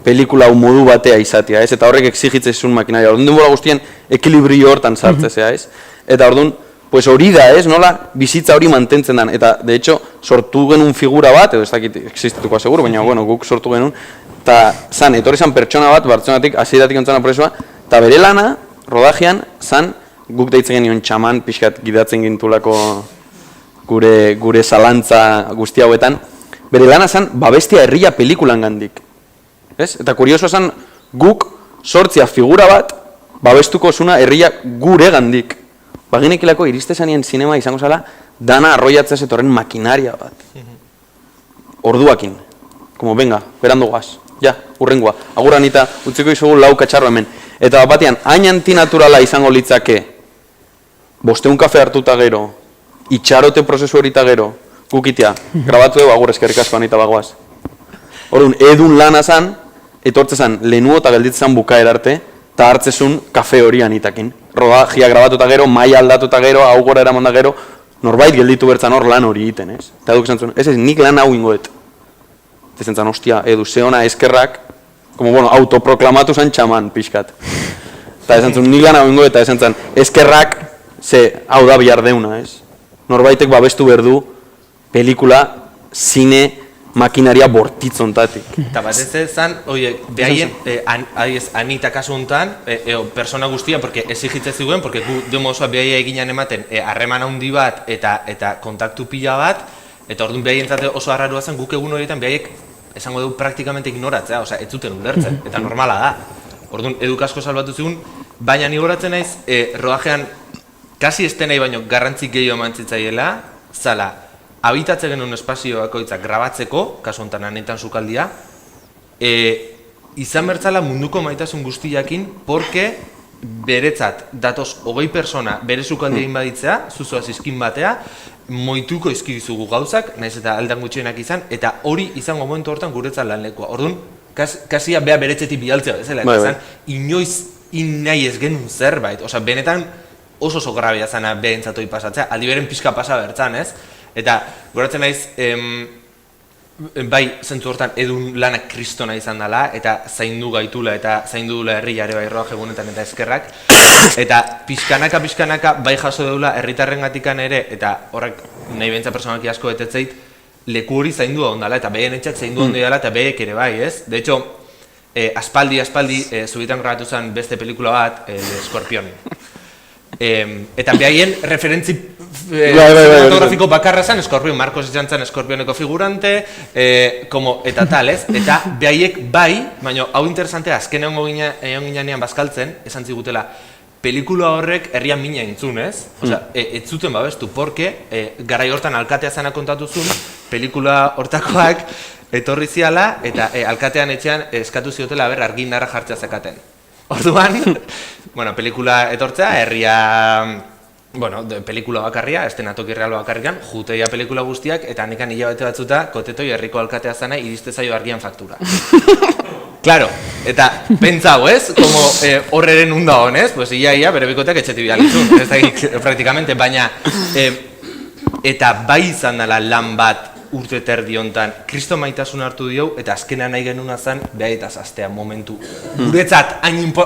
pelikula modu batea izatea, ez? Eta horrek exigitzezun makinaria. Orduan denbora guztien ekilibrio hortan sartzea, ez? Eta orduan, pues hori da, ez? Nola bizitza hori mantentzen den. Eta, de hecho, sortu genuen figura bat, edo ez dakit existituko seguru, baina, bueno, guk sortu genuen. Eta, etorri zan pertsona bat, Bartzelonatik, hasieratik ontzana presua, eta bere lana, rodajean, guk deitzen genion txaman, pixkat gidatzen gintulako gure zalantza guzti hauetan, bere lana zan, babestia herria pelikulan gandik. Eta kurioso zan, guk sortzia figura bat, babestuko zuna herria gure gandik. Baginekilako iriste zanien sinema izango zala, dana arroiatzea zetorren makinaria bat. Orduakin. Como, venga, berandu guaz. Ja, urrengoa. Agur Anita, utziko izugu lau katxarro hemen. Eta batean, hain antinaturala izango litzake, 500 kafe hartuta gero, itxarote prozesu horita gero, gukitia, grabatu dugu, agur eskerrik asko Anita bagoaz. Orduan, edun lana zan, etortzezan lehenuo eta gelditzezan bukaer arte, eta hartzezun kafe hori Anitakin. Rodajia grabatuta gero, maia aldatuta gero, hau gora eramonda gero, norbait gelditu bertzan hor lan hori egiten, ez? Eta eduk esan zuen, ez nik lan hau ingoet. Eta esan zan, ostia, edu, zeona eskerrak, como, bueno, autoproklamatu zan txaman, pixkat. Eta esan zuen, nik lan hau ingoet, eta esan zan, eskerrak, ze, hau da bihar deuna, ez? Norbaitek babestu berdu, pelikula, zine, makinaria bortitzontatik. Eta bat ez zan, behaien, Anita kasu honetan, persona guztia, porque exigitze ziguen, porque gu demo osoa behaia eginan ematen harreman handi bat eta kontaktu pila bat, eta orduan behaien zate oso arrarua zen, guk egun horietan behaiek esango dugu praktikamente ignoratzea, osea, ez zuten ulertzen, eta normala da. Orduan, eduk asko salbatu zigun, baina nigoratzen naiz, rodajean, kasi ez nahi baino garrantzik gehiago eman zitzaiela, zala, habitatze genuen espazio bakoitzak grabatzeko, kasu honetan Anetan sukaldia, izan bertzala munduko maitasun guztiakin, porque beretzat datoz 20 persona bere sukaldia inbaditzea, zuzua zizkin batea, moituko izkidizugu gauzak, nahiz eta aldan gutxienak izan, eta hori izango momentu hortan guretzat lan lekua. Orduan, kasia bea beretzetik bialtzea bezala, eta izan, inoiz nahi ez genuen zerbait, osea, benetan oso grabea zana behentzatoi pasatzea, aldi beren pixka pasa bertzan, ez? Eta, goratzen naiz, bai, zentzu hortan edun lanak kristona izan dela, eta zaindu gaitula, eta zaindu dula herriare bai roa egunetan eta eskerrak. Eta pixkanaka bai jaso deula herritarren gatikan ere, eta horrek nahi behintza personalki asko betetzeit, leku hori zaindu da ondala, eta behien etxak zaindu ondo dela, eta behiek ere bai, ez? De hecho, aspaldi, zubietan grabatu zen beste pelikula bat, Eskorpion. Eta behaien referentzi fotografiko bakarra zen, Eskorpion, Marcos izan zen Eskorpioneko figurante, eta tal, ez? Eta behaiek bai, baina hau interesantea, azken egon ginean bazkaltzen, esan zigutela, pelikula horrek herrian mina intzun, ez? Osea, ez zuten babestu, porque garai hortan alkatea zena kontatu zuen, pelikula hortakoak etorri ziala, eta alkatean etxean eskatu ziotela argindarra jartzea zekaten. Orduan, bueno, pelikula etortzea, herria, bueno, pelikula bakarria, estenatoki real bakarrikan, juteia pelikula guztiak, eta handikan hilabete batzuta, kotetoi herriko alkatea zana, iriste zaio argian faktura. Claro, eta pentsau, ez? Como horreren unda honez, pues ia, bere bikoteak etxeti bidalizun, ez da, praktikamente, baina, eta bai izan dela lan bat, urte terdi hontan, Kristo maitasun hartu dio, eta azkenean nahi genuna zen, beha eta zaztea momentu. Guretzat,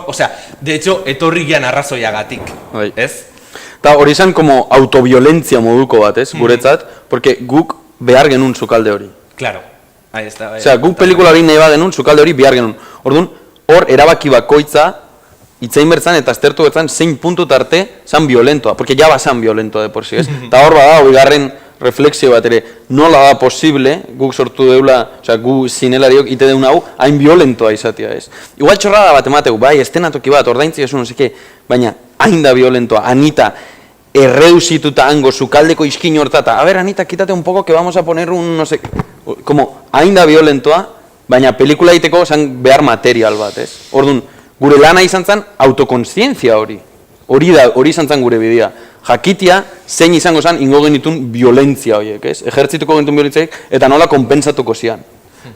osea, de hecho, etorri gian arrazoiagatik, ez? Eta hori izan como autoviolentzia moduko bat, ez, guretzat, porque guk behar genuen sukalde hori. Claro, ahí está. Osea, guk pelikula hori nahi bat genuen, sukalde hori behar genuen. Orduan, hor erabaki bakoitza, itzein bertzan eta aztertu bertzan zein puntu tarte zan violentoa, porque ya bazan violentoa de por si, ez? Eta hor bada, bigarren reflexio bat ere, nola da posible, guk sortu deula, osea, gu zinelariok ite deun hau, hain violentoa izatea, ez? Igual txorrada bat emateu, bai, estenatoki bat, ordaintzik esu, no seke, baina hain da violentoa, Anita, erreduzituta hango, sukaldeko iskin hortata, a ver, Anita, quítate un poco que vamos a poner un, no sé, como, hain da violentoa, baina pelikula egiteko zan behar material bat, ez? Orduan, gure lana izan zen autokonsientzia hori. Hori izan zen gure bidea. Jakitia, zein izango zen ingo genitun violentzia horiek, ez? Ejertzituko genitun violentziaik eta nola konpentsatuko zian.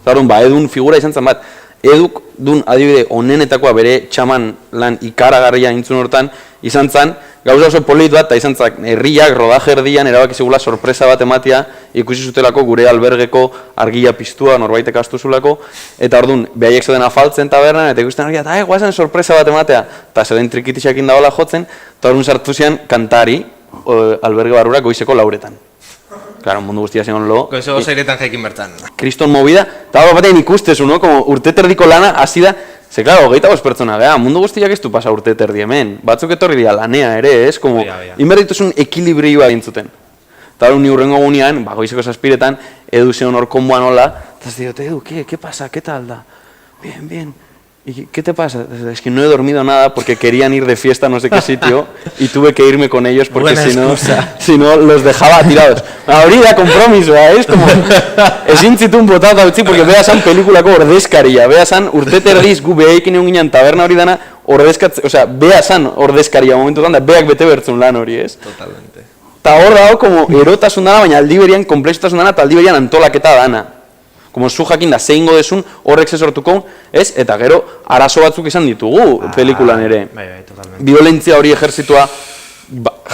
Zarun, Edun figura izan zen bat, Eduk dun adibide onenetakoa bere txaman lan ikaragarria intzun hortan, izan zen, gauza oso polit bat, eta izan zen, herriak, rodaje erdian, erabaki segula sorpresa bat ematia, ikusi zutelako gure albergeko argia piztua, norbaitek astu zulako, eta orduan, behaiek zeuden afaltzen tabernan, eta ikusten argia, eta guazen sorpresa bat ematea, eta zeuden trikitixakin dagoela jotzen, eta orduan sartu zian kantari, alberge barura goizeko lauretan. Claro, mundu guztia zen lo. Goizeko zeiretan jaikin bertan. Kriston movida, eta hor batean ikustezu, no? Como urte terdiko lana hasi da, ze claro, 25 pertsona, mundu guztiak ez du pasa urte terdi hemen. Batzuk etorri dira lanea ere, ez? Como, inberdituzun ekilibrioa dintzuten. Eta hori ni urrengo gunean, goizeko 7 Edu zeon hor konboan hola, eta ez diote, Edu, ¿qué pasa? ¿Qué tal da? Bien, bien. ¿Y qué te pasa? Es que no he dormido nada porque querían ir de fiesta a no sé qué sitio y tuve que irme con ellos porque si no los dejaba tirados. Hori da kompromiso, es como ezin zitun botata utzi porque behasan pelikulako ordezkaria, behasan urte terdiz gu behaekin egon ginen taberna hori dana ordezkatze, o sea, behasan ordezkaria momentuetan da beak bete bertzun lan hori, ez? Totalmente. Ta hor dago como erotasun dana, baina aldi berian komplexutasun dana eta aldi berian antolaketa dana. Como zu jakin da, zeingo desun horrek sortuko, ez? Eta gero, arazo batzuk izan ditugu pelikulan ere. Bai, totalmente. Violentzia hori ejertzitua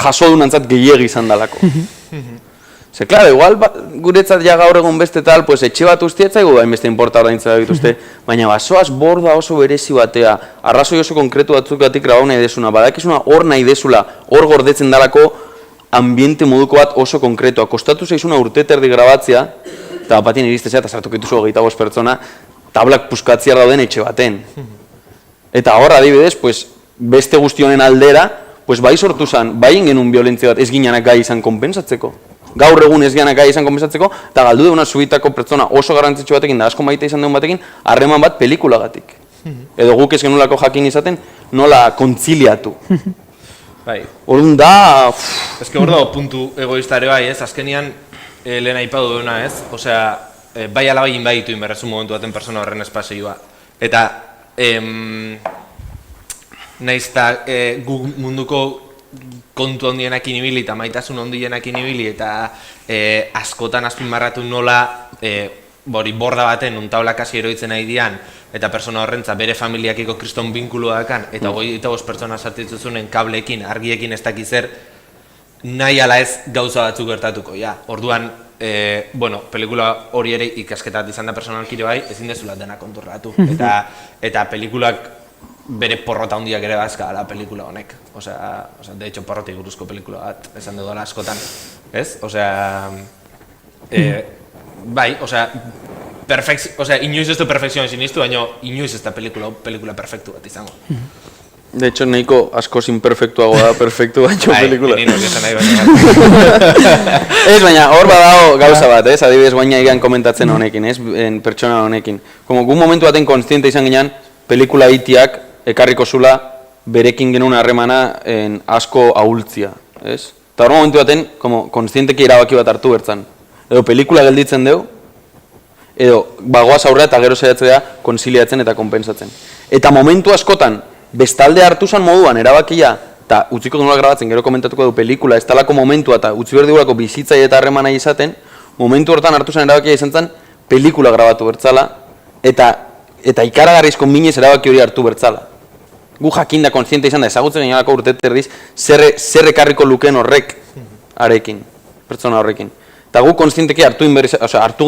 jaso dunantzat gehiegi izan dalako. Ze, klaro, igual guretzat ja gaur egun beste tal, pues etxe bat ustietzaigu hainbeste inporta ordaintzea dituzte, baina basoaz borda oso berezi batea, arrazoi oso konkretu batzukatik grabau nahi desuna, badakizuna hor nahi desula, hor gordetzen dalako ambiente moduko bat oso konkretua. Kostatu zaizuna urte terdi grabatzea, eta batien iristezea eta sartuko dituzu 25 pertsona tablak puskatziar dauden etxe baten. Eta hor adibidez, pues, beste guztionen aldera, pues, bai sortu zen, bai ingenun violentzia bat ez ginenak gai izan konpensatzeko. Gaur egun ez ginenak gai izan konpensatzeko, eta galdu deuna subitako pertsona oso garrantzitsu batekin, da asko maite izan deun batekin, harreman bat pelikulagatik. Edo guk ez genulako jakin izaten, nola kontziliatu. Bai. Orduan da... Ez que hor dago puntu egoista ere bai, ez? Azkenian, lehen aipatu duena, ez? Osea, bai alabain bai ditu inberrezu momentu baten persona horren espazioa. Eta, nahiz eta munduko kontu ondienekin ibili eta maitasun ondienekin ibili eta askotan azpimarratu nola borda baten untaulak hasi eroitzen nahi dian eta persona horrentza bere familiakiko kriston binkuloa dakan eta 25 pertsona sartitzuzunen kableekin, argiekin ez dakiz zer nahi ala ez gauza batzuk gertatuko, ja. Orduan, bueno, pelikula hori ere ikasketat izan da personalkire bai, ezin dezula dena konturratu. Eta pelikulak bere porrota handiak ere bazka ala pelikula honek. Osea, de hecho, porrotei buruzko pelikula bat esan dudala askotan, ez? Osea, bai, osea, inoiz ez du perfekzioan sinistu, baina inoiz ez da pelikula perfektu bat izango. De hecho, nahiko askoz imperfektuago da perfektu baino pelikula. Bai, nire esan nahi baina. Ez, baina hor badago gauza bat, ez? Adibidez, guaina egan komentatzen honekin, ez? Pertsona honekin. Como gu momentu baten konstiente izan ginean, pelikula itiak ekarriko zula berekin genuen harremana asko ahultzia, ez? Eta hor momentu baten, konstienteki erabaki bat hartu bertzan. Edo pelikula gelditzen deu, edo bagoaz aurrea eta gero saiatzea konsiliatzen eta konpensatzen. Eta momentu askotan, bestalde hartu zan moduan erabakia, eta utziko duela grabatzen, gero komentatuko du pelikula, ez talako momentua eta utzi behar digulako bizitzai eta harremana izaten, momentu hortan hartu zan erabakia izan zen, pelikula grabatu bertzala, eta ikaragarrizko minez erabaki hori hartu bertzala. Gu jakinda kontziente izan da, ezagutzen gainalako urte terdiz, zer ekarriko lukeen horrek arekin, pertsona horrekin. Eta gu konstienteki hartu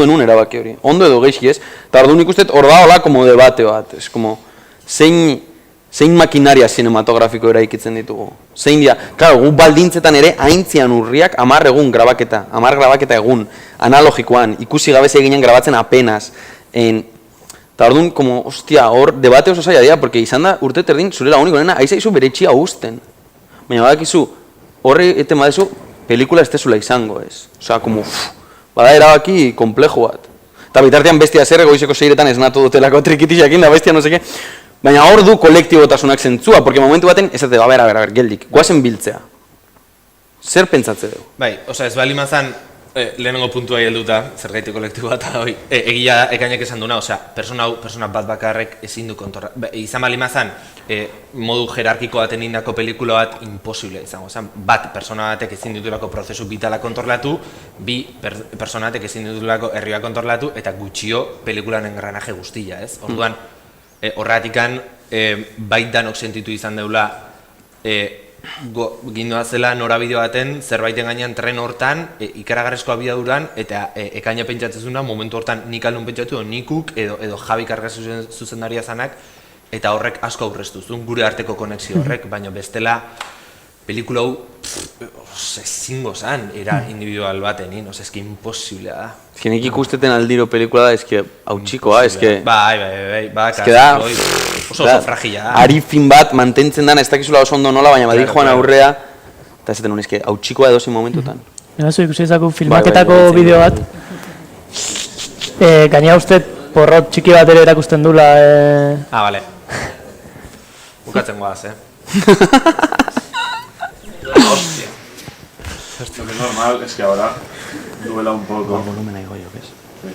genuen erabaki hori. Ondo edo geizki ez, eta orduan ikustet hor da hola como debate bat, ez como zein makinaria cinematografiko eraikitzen ditugu. Zein dia, claro, gu baldintzetan ere aintzian urriak 10 egun grabaketa, 10 grabaketa egun, analogikoan, ikusi gabezi eginen grabatzen apenas. Eta orduan, como, hostia, hor debate oso zaila dira, porque izan da urte terdin zure laguniko nena, aizaizu bere etxia usten. Baina badakizu, horre eten badezu, pelikula ez tezula izango, ez. Osea, como, bada erabaki komplejo bat. Eta bitartean bestia zer, goizeko 6etan esnatu dutelako trikitisakin da bestia no seke. Baina hor du kolektibotasunak zentzua, porque momentu baten, ez dut, a ber, geldik, guazen biltzea. Zer pentsatze dugu? Bai, osea, ez bali mazan, lehenengo puntua helduta, zergaiti kolektibo bat hoi, egia ekainek esan duna, osea, persona bat bakarrek ezin du kontorra. Izan bali mazan, modu jerarkiko baten indako pelikula bat imposible izango. Bat, persona batek ezin ditulako prozesu vitala kontrolatu, bi, persona batek ezin ditulako herria kontrolatu, eta gutxio pelikulan engranaje guztia, ez? Orduan, horretikan, baitanok sentitu izan deula, gindoa zela norabide baten, zerbaiten gainean tren hortan, ikaragarrezko abiaduran, eta ekaina pentsatzezuna, momentu hortan nik aldun pentsatu, nikuk, edo Javi Kargas zuzendaria zanak, eta horrek asko aurreztuzun, gure arteko konexio horrek, baina bestela, pelikula hau, ezingo zan, era individual baten, eski imposiblea da. Ezke nik ikusteten aldiro pelikula da, ezke hau txikoa, ezke... Bai, oso fragila da. Arifin bat mantentzen dana, ez dakizula oso ondo nola, baina badin joan aurrea, eta ez deten honezke, hau txikoa edozin momentutan. Nebazu ikusi ezako filmaketako bideo bat, gaina uste porrot txiki bat ere erakusten dula... Bale. Bukatzen guaz, Hostia. Lo que es normal es que ahora duela un poco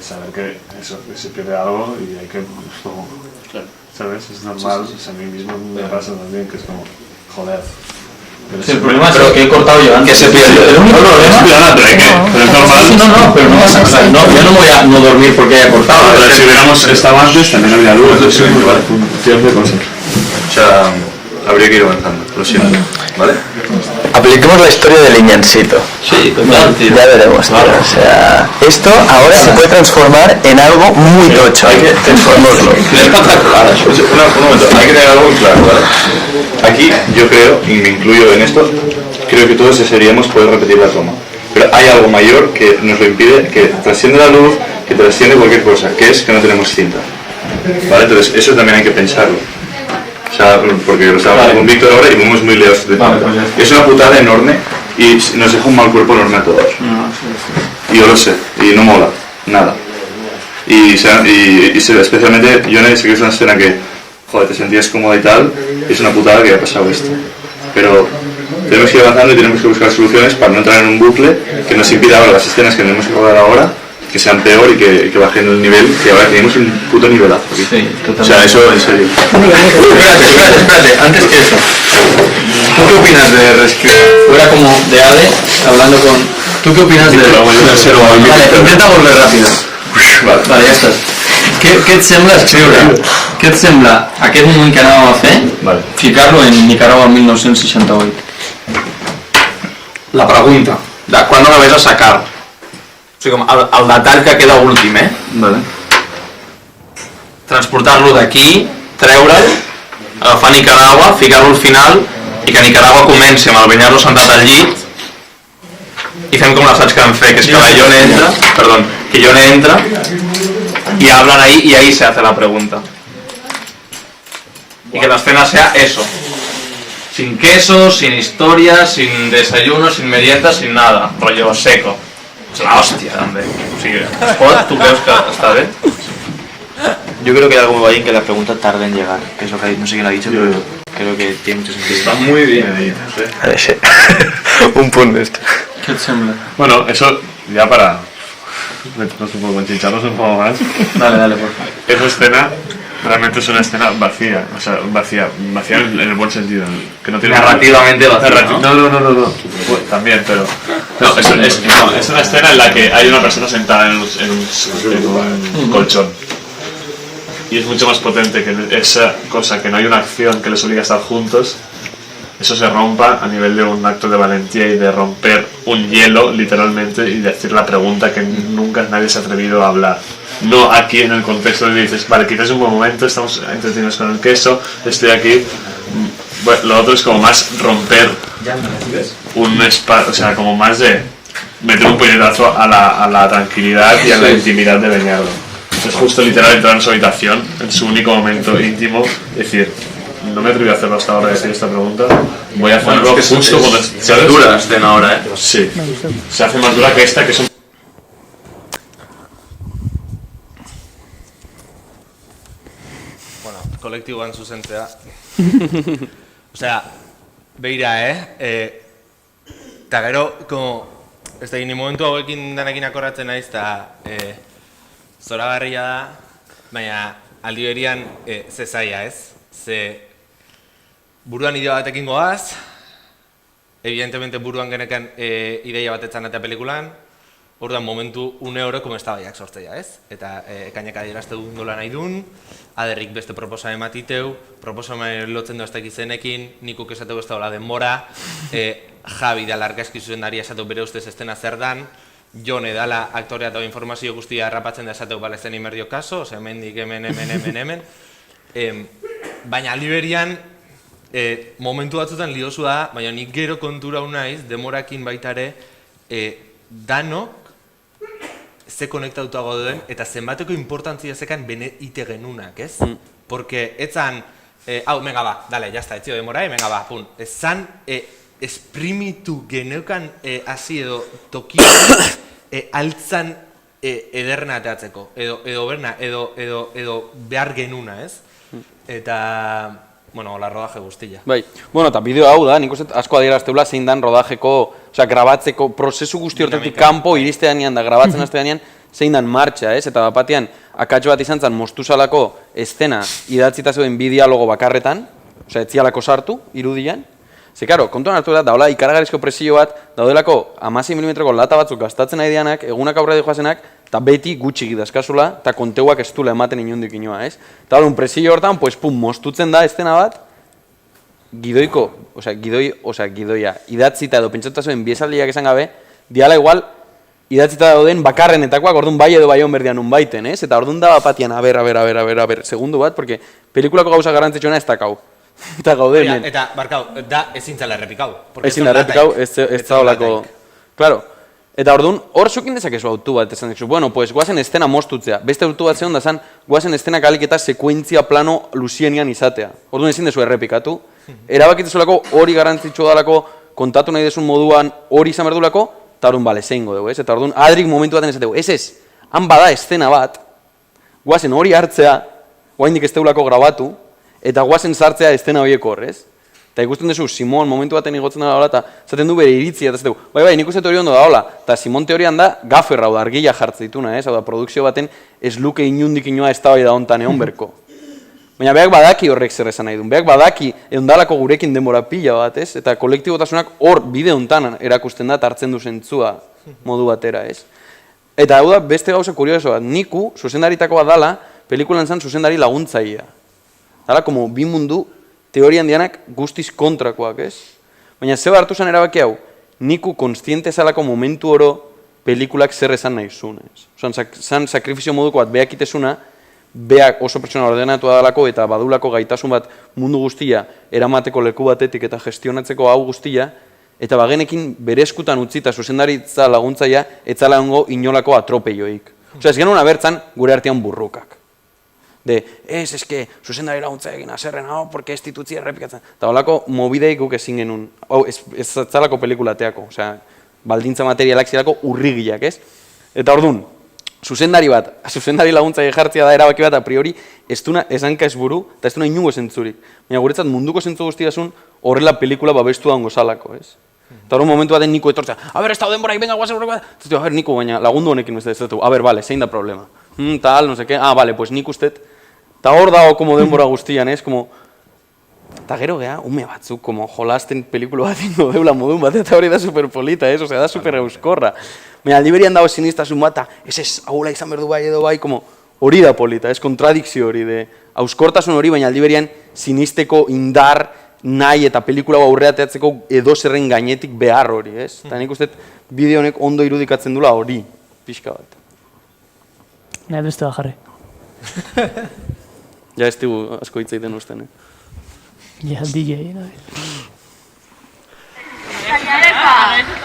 saber que eso, que se pierde algo y hay que como, ¿sabes? Es normal, a mí mismo me pasa también que es como, joder. Sí, el problema es lo que he cortado yo antes. Que se pierde. El único problema pero es normal. Pero no pasa nada. Yo no voy a no dormir porque haya cortado. Pero si hubiéramos estado antes también habría luz, eso es función de cosas. O sea, habría que ir avanzando, lo siento, ¿vale? Apliquemos la historia del Iñancito. Sí, total, tío. Ya veremos, tío. O sea, esto ahora se puede transformar en algo muy tocho. Hay que transformarlo. Es espectacular. Un momento, hay que tener algo muy claro, ¿vale? Aquí yo creo, y me incluyo en esto, creo que todos desearíamos poder repetir la toma. Pero hay algo mayor que nos lo impide, que trasciende la luz, que trasciende cualquier cosa, que es que no tenemos cinta. ¿Vale? Entonces eso también hay que pensarlo. O sea, porque lo estaba hablando con Víctor ahora y vamos muy lejos de todo. Es una putada enorme y nos deja un mal cuerpo enorme a todos. Y yo lo sé, y no mola, nada. Y especialmente, yo sé que es una escena que, joder, te sentías cómoda y tal, y es una putada que haya pasado esto. Pero tenemos que ir avanzando y tenemos que buscar soluciones para no entrar en un bucle que nos impida ahora las escenas que tenemos que rodar ahora, que sean peor y que bajen el nivel, que ahora tenemos un puto nivelazo aquí. Sí, totalmente. O sea, eso en serio. Espérate, antes que eso. ¿Tú qué opinas de reescribir? Fuera como de ADE, hablando con... ¿Tú qué opinas de... Vale, intenta volver rápido. Vale, ja estàs. Què et sembla escriure? Què et sembla aquest moment que anàvem a fer? Ficar-lo en Nicaragua en 1968. La pregunta, de quan no la vais a sacar? O sigui, com el detall que queda últim, Vale. Transportar-lo d'aquí, treure'l, agafar Nicaragua, ficar-lo al final i que Nicaragua comenci amb el Beñarro sentat al llit i fem com l'assaig que vam fer, que és que la Ione entra, perdón, que Ione entra y hablan ahí y ahí se hace la pregunta. Y que la escena sea eso. Sin queso, sin historia, sin desayuno, sin merienda, sin nada. Rollo seco. Es la hostia, també. O sigui, ¿tú crees que está bien? Yo creo que hay algo muy bien que la pregunta tarda en llegar, que es lo que no sé quién ha dicho, pero creo que tiene mucho sentido. Está muy bien. Sí. Un punto de esto. ¿Qué te sembla? Bueno, eso ya para meternos un poco, enchincharnos un poco más. Dale, por favor. Esa escena realmente es una escena vacía, o sea, vacía en el buen sentido, que no tiene narrativamente vacía, ¿no? No, pues, también, pero no, es una escena en la que hay una persona sentada en un colchón y es mucho más potente que esa cosa, que no hay una acción que les obliga a estar juntos. Eso se rompa a nivel de un acto de valentía y de romper un hielo, literalmente, y decir la pregunta que nunca nadie se ha atrevido a hablar. No aquí en el contexto donde dices, vale, quizás es un buen momento, estamos entretenidos con el queso, estoy aquí. Bueno, lo otro es como más romper un espacio, o sea, como más de meter un puñetazo a la tranquilidad y a la intimidad de Beñardo. Es justo literal entrar en su habitación, en su único momento íntimo, decir, no me atreví a hacerlo hasta ahora de decir esta pregunta. Voy a hacerlo justo cuando... Es dura escena ahora, ¿eh? Sí, se hace más dura que esta, que son... Bueno, kolektiboan zuzentzea. Osea, beira, eta gero, ez da, ni momentu hauekin danekin akorratzen naiz, eta zoragarria da, baina aldi berian ze zaila, ez? Ze buruan idea batekin goaz, evidentemente buruan genekan ideia batetzen eta pelikulan, orduan momentu une oro komestabaiak sortzea, ez? Eta ekainek adierazte duen dola nahi duen, aderrik beste proposa ematiteu, proposa lotzen da ez izenekin, nikuk esateu ez da denbora, Javi da largazki zuzendari esateu bere ustez estena zer dan, Jon edala aktorea eta informazio guztia errapatzen da esateu bale zen inmerdio kaso, ose mendik hemen, baina liberian momentu batzutan liosu da, baina nik gero kontura unaiz, demorakin baitare, danok ze konektatuago duen eta zenbateko importantzia zekan bene ite genunak, ez? Porque etzan, hau, menga ba, dale, jazta, etzio demora, menga ba, pun, ezan esprimitu geneukan hasi edo toki altzan ederna ateatzeko, edo berna, edo behar genuna, ez? Eta, bueno, la rodaje guztia. Bai, bueno, eta bideo hau da, nik uste asko adierazteula zein dan rodajeko, osea, grabatzeko prozesu guzti hortetik kanpo iristeanean da, grabatzen hasteanean zein dan martxa, ez? Eta bapatean, akatxo bat izan zen mostuzalako estena idatzita zeuden bi dialogo bakarretan, osea, etzialako sartu, irudian. Ze, karo, kontuan hartu da, daola ikaragarrizko presio bat, daudelako 16 mm lata batzuk gastatzen nahi dianak, egunak aurre joazenak, eta beti gutxi gidazkazula, eta konteuak ez dula ematen inondik inoa, ez? Eta hori, un presio hortan, pues, pum, mostutzen da estena bat, gidoia, idatzita edo pentsatuta zuen biesaldiak esan gabe, diala igual, idatzita dauden bakarrenetakoak, orduan bai edo bai honberdian nun baiten, ez? Eta orduan da bapatian, a ber, segundu bat, porque pelikulako gauza garrantzitsuena ez dakau. Eta gaude hemen. Eta, barkau, da ezin zala errepikau. Ezin da errepikau, ez da olako... Claro. Eta orduan, hor zukin dezakezu autu bat esan dexu. Bueno, pues guazen estena mostutzea. Beste autu bat zegoen da zan, guazen estena kalik eta sekuentzia plano luzienian izatea. Orduan ezin dezu errepikatu. Erabakitezulako hori garrantzitsu dalako, kontatu nahi desun moduan hori izan berdulako, eta orduan, bale, zeingo dugu, ez? Eta orduan, adrik momentu baten esategu. Ez, han bada estena bat, guazen hori hartzea, guaindik ez teulako grabatu, eta guazen sartzea estena horiek hor, ez? Eta ikusten duzu, Simon momentu baten igotzen da eta zaten du bere iritzia, eta zaten du, bai, nik uste teori ondo da hola, eta Simon teorian da gafer hau da, argila jartze dituna, ez? Hau da, produkzio baten ez luke inundik inoa ez da bai da hontan egon berko. Baina behak badaki horrek zer esan nahi duen, behak badaki eondalako gurekin denbora pila bat, ez? Eta kolektibotasunak hor bide hontan erakusten da, hartzen du zentzua modu batera, ez? Eta hau da, beste gauza kurioso bat, Niku, zuzendaritakoa dala, pelikulan zan zuzendari laguntzaia. Dala, como bi mundu, teorian dianak guztiz kontrakoak, ez? Baina zeba hartu zen erabaki hau, Niku konstiente zalako momentu oro pelikulak zer esan nahi zuen, ez? Zan sakrifizio moduko bat behak itezuna, behak oso pertsona ordenatua dalako eta badulako gaitasun bat mundu guztia eramateko leku batetik eta gestionatzeko hau guztia, eta bagenekin bere eskutan utzita zuzendaritza laguntzaia etzala hongo inolako atropeioik. Osea, ez genuen abertzan gure artean burrukak. eske, zuzendari laguntza egin azerren, porque ez ditutzi errepikatzen. Eta holako mobideik guk ezin genuen, ez zatzalako pelikulateako, osea, baldintza materialak zirako urrigiak, ez? Eta orduan, zuzendari laguntza jartzea da erabaki bat a priori, ez duna esanka ez buru, eta ez duna inungo zentzurik. Baina guretzat munduko zentzu guztiasun horrela pelikula babestu daungo zalako, ez? Eta hori momentu baten Niko etortzea, a ber, ez da denboraik, venga, guazen horrek bat. Eta a ber, Niko, baina lagundu honekin ez da, a ber, bale, zein da problema. Tal, no seke, bale, pues nik ustet. Eta hor dago como denbora guztian, ez? Eta gero geha, ume batzuk, como jolasten pelikula bat ingo deula modun bat, eta hori da superpolita, ez? Osea, da super euskorra. Baina aldi berian dago sinistazun bat, ez, haula izan berdu bai edo bai, como hori da polita, ez? Kontradikzio hori, de auskortasun hori, baina aldi berian sinisteko indar, nahi eta pelikula aurreateatzeko edo zerren gainetik behar hori, ez? Eta nik uste bideo honek ondo irudikatzen dula hori, pixka bat. Nahi beste da jarri. Ja ez dugu asko hitz egiten usten, Ja, DJ, nahi.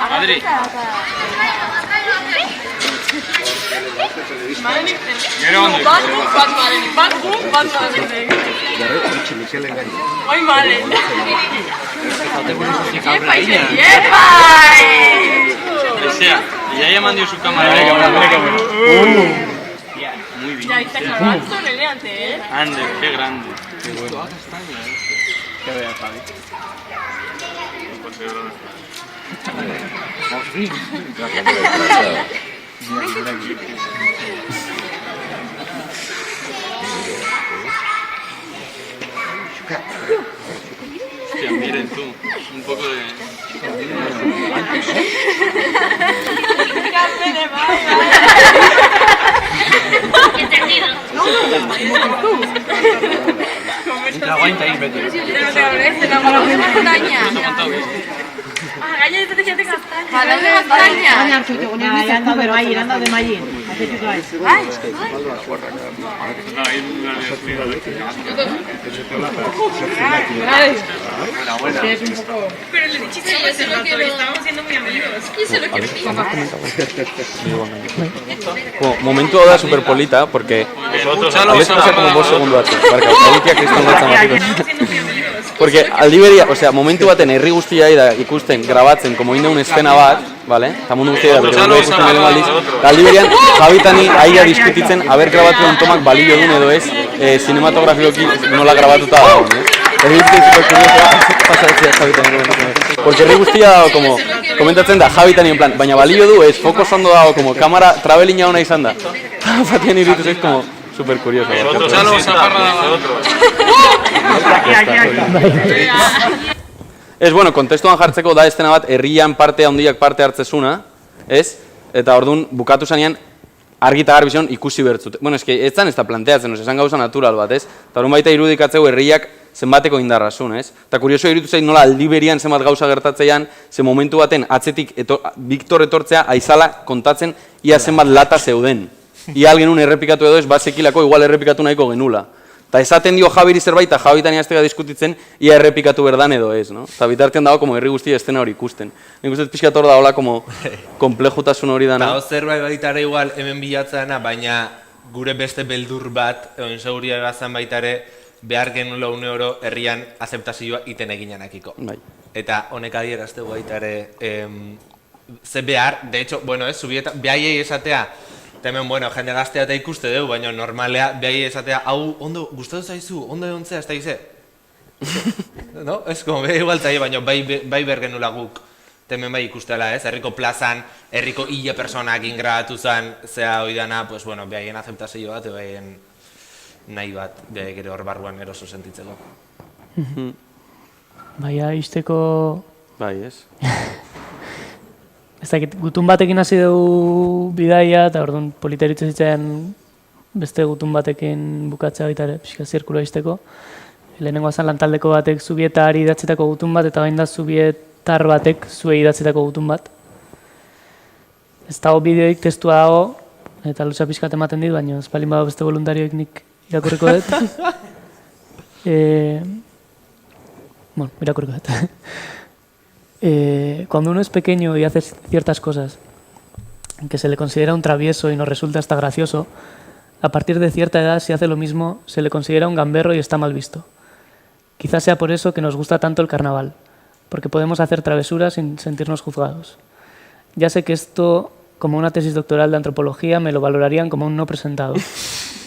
Adri. Gero ondo. Oi, vale. Desea, ya llaman dio su cámara. Muy bien. Ya, está acabado elegante, ¿eh? Ande, qué grande. Qué bueno. Que vea, Javi. Hostia, miren tú, un poco de... Aguanta ahí, vete. Gaina ez dut jatek gaztaina. Badaude gaztaina. Baina hartu ditugu, pero ahí, iranda de Mallin. Bai. Es un poco... Pero le dijiste que se lo quiero. Estábamos siendo muy amigos. Y se lo quiero. Momentu hau da superpolita, porque habéis pasado como 2 segundu arte. Barka, politia kriston batzan batiko. Porque aldi beria, osea, momentu baten herri guztia da ikusten, grabatzen, como inda un escena bat, vale? Eta mundu guztia da, bere mundu ikusten ere maldiz. Eta aldi berian, Javitani aia diskutitzen, haber grabatu den tomak balio duen edo ez, cinematografioki nola grabatuta dago, ¿no? Herri guztia super curiosa, pasatzea Javitani. Porque herri guztia dago, como, komentatzen da, Javitani en plan, baina balio du ez, fokus ondo dago, como, kamera travelinga ona izan da. Fatien irituz ez, como, super curioso. Chalo, zaparra Ez, bueno, kontestuan jartzeko da estena bat herrian handiak parte hartzezuna, ez? Eta orduan bukatu zanean argi eta garbi zion ikusi bertzut. Bueno, eske ez da planteatzen, esan gauza natural bat, ez? Eta orduan baita irudikatzeu herriak zenbateko indarrasun, ez? Eta kurioso iruditu zait nola aldi berian zenbat gauza gertatzean, ze momentu baten atzetik Victor etortzea aizala kontatzen ia zenbat lata zeuden. Ia algenun errepikatu edo ez, bazekilako igual errepikatu nahiko genula. Eta esaten dio Javiri zerbait, eta Javitani aztega diskutitzen, ia errepikatu berdan edo ez, no? Eta bitartean dago, como herri guztia estena hori ikusten. Nik uste pixkat hor da hola, como, komplejutasun hori dana. Eta zerbait baitare igual hemen bilatzena, baina gure beste beldur bat, inseguria gazan baitare, behar genula une oro herrian azeptazioa iten eginanakiko. Bai. Eta honek adieraztegu baitare, ze behar, de hecho, bueno, zubieta, behaiei esatea, eta hemen, bueno, jende gaztea eta ikuste dugu, baina normalea, behai esatea, hau, ondo, gustatu zaizu, ondo egontzea, ez da ize? No? Ez, como, beha igual zaila, baina bai bergenula guk, hemen bai ikustela, ez? Herriko plazan, herriko hila personak ingrabatu zen, zea hori dana, pues, bueno, behaien azeptazio bat, behaien nahi bat, behaik ere hor barruan eroso sentitzeko. Baina, izteko... Bai, ez? Ez dakit, gutun batekin hasi dugu bidaia, eta orduan politeritze zitzen beste gutun batekin bukatzea baita ere, pixka zirkuloa izteko. Lehenengoa zen lantaldeko batek zubietari idatzetako gutun bat, eta bain da zubietar batek zuei idatzetako gutun bat. Ez dago bideoik, testua dago, eta lutsa pixkat ematen dit, baina espalin badago beste voluntarioik nik irakurriko dut. Bueno, irakurriko dut. Cuando uno es pequeño y hace ciertas cosas que se le considera un travieso y nos resulta hasta gracioso, a partir de cierta edad, si hace lo mismo, se le considera un gamberro y está mal visto. Quizás sea por eso que nos gusta tanto el carnaval, porque podemos hacer travesuras sin sentirnos juzgados. Ya sé que esto, como una tesis doctoral de antropología, me lo valorarían como un no presentado,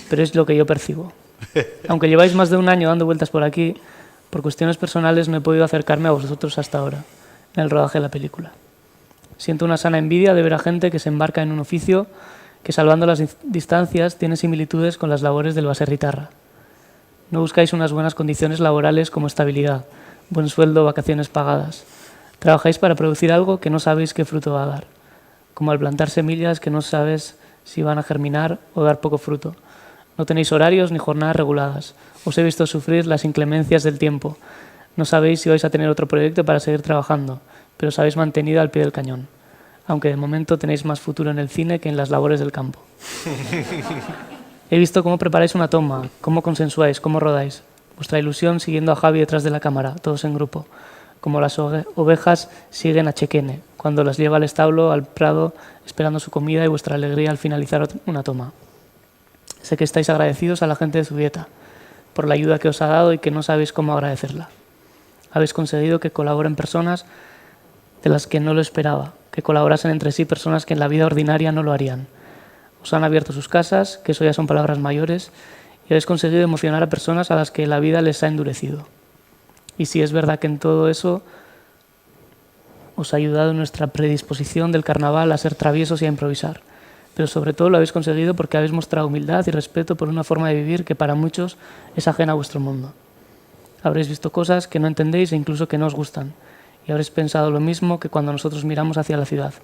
pero es lo que yo percibo. Aunque lleváis más de un año dando vueltas por aquí, por cuestiones personales no he podido acercarme a vosotros hasta ahora, en el rodaje de la película. Siento una sana envidia de ver a gente que se embarca en un oficio que, salvando las distancias, tiene similitudes con las labores del baserritarra. No buscáis unas buenas condiciones laborales como estabilidad, buen sueldo, vacaciones pagadas. Trabajáis para producir algo que no sabéis qué fruto va a dar, como al plantar semillas que no sabes si van a germinar o dar poco fruto. No tenéis horarios ni jornadas reguladas. Os he visto sufrir las inclemencias del tiempo. No sabéis si vais a tener otro proyecto para seguir trabajando, pero os habéis mantenido al pie del cañón, aunque de momento tenéis más futuro en el cine que en las labores del campo. He visto cómo preparáis una toma, cómo consensuáis, cómo rodáis. Vuestra ilusión siguiendo a Javi detrás de la cámara, todos en grupo, como las ovejas siguen a Chequene, cuando las lleva al establo, al prado, esperando su comida y vuestra alegría al finalizar una toma. Sé que estáis agradecidos a la gente de Zubieta por la ayuda que os ha dado y que no sabéis cómo agradecerla. Habéis conseguido que colaboren personas de las que no lo esperaba, que colaborasen entre sí personas que en la vida ordinaria no lo harían. Os han abierto sus casas, que eso ya son palabras mayores, y habéis conseguido emocionar a personas a las que la vida les ha endurecido. Y sí es verdad que en todo eso os ha ayudado nuestra predisposición del carnaval a ser traviesos y a improvisar. Pero sobre todo lo habéis conseguido porque habéis mostrado humildad y respeto por una forma de vivir que para muchos es ajena a vuestro mundo. Habréis visto cosas que no entendéis e incluso que no os gustan, y habréis pensado lo mismo que cuando nosotros miramos hacia la ciudad.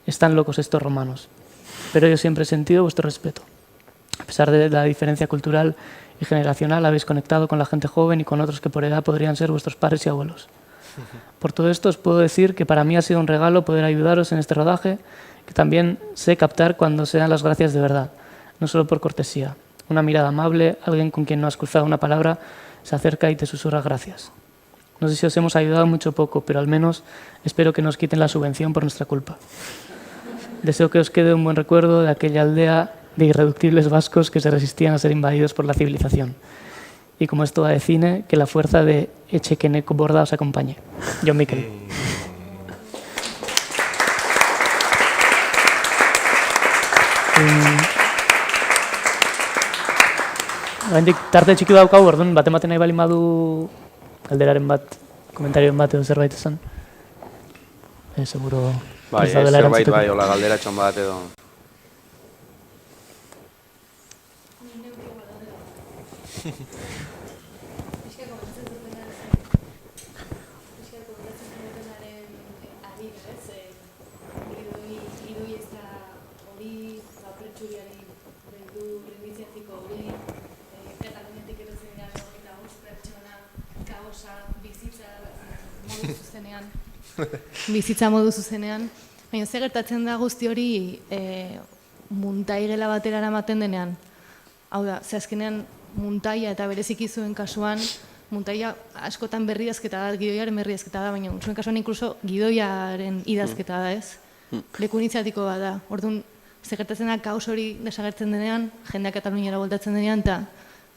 Están locos estos romanos. Pero yo siempre he sentido vuestro respeto. A pesar de la diferencia cultural y generacional, habéis conectado con la gente joven y con otros que por edad podrían ser vuestros padres y abuelos. Por todo esto os puedo decir que para mí ha sido un regalo poder ayudaros en este rodaje, que también sé captar cuando se dan las gracias de verdad, no solo por cortesía. Una mirada amable, alguien con quien no has cruzado una palabra, se acerca y te susurra gracias. No sé si os hemos ayudado mucho o poco, pero al menos espero que nos quiten la subvención por nuestra culpa. Deseo que os quede un buen recuerdo de aquella aldea de irreductibles vascos que se resistían a ser invadidos por la civilización. Y como esto va de cine, que la fuerza de Echequeneco Borda os acompañe. Jon Mikel. Tarte txiki daukagu, orduan, bat-ematen nahi balin badu galderaren bat, komentarioen bat edo zerbait esan. Seguro... Bai, zerbait bai, hola galderatxon bat edo... bizitza modu zuzenean. Baina ze gertatzen da guzti hori muntaigela batera eramaten denean. Hau da, ze azkenean muntaia eta bereziki zuen kasuan, muntaia askotan berridazketa da, gidoiaren berridazketa da, baina zuen kasuan inkluso gidoiaren idazketa da, ez? Leku iniziatiko bat da. Orduan, ze gertatzen da kaos hori desagertzen denean, jendeak Kataluniara voltatzen denean, eta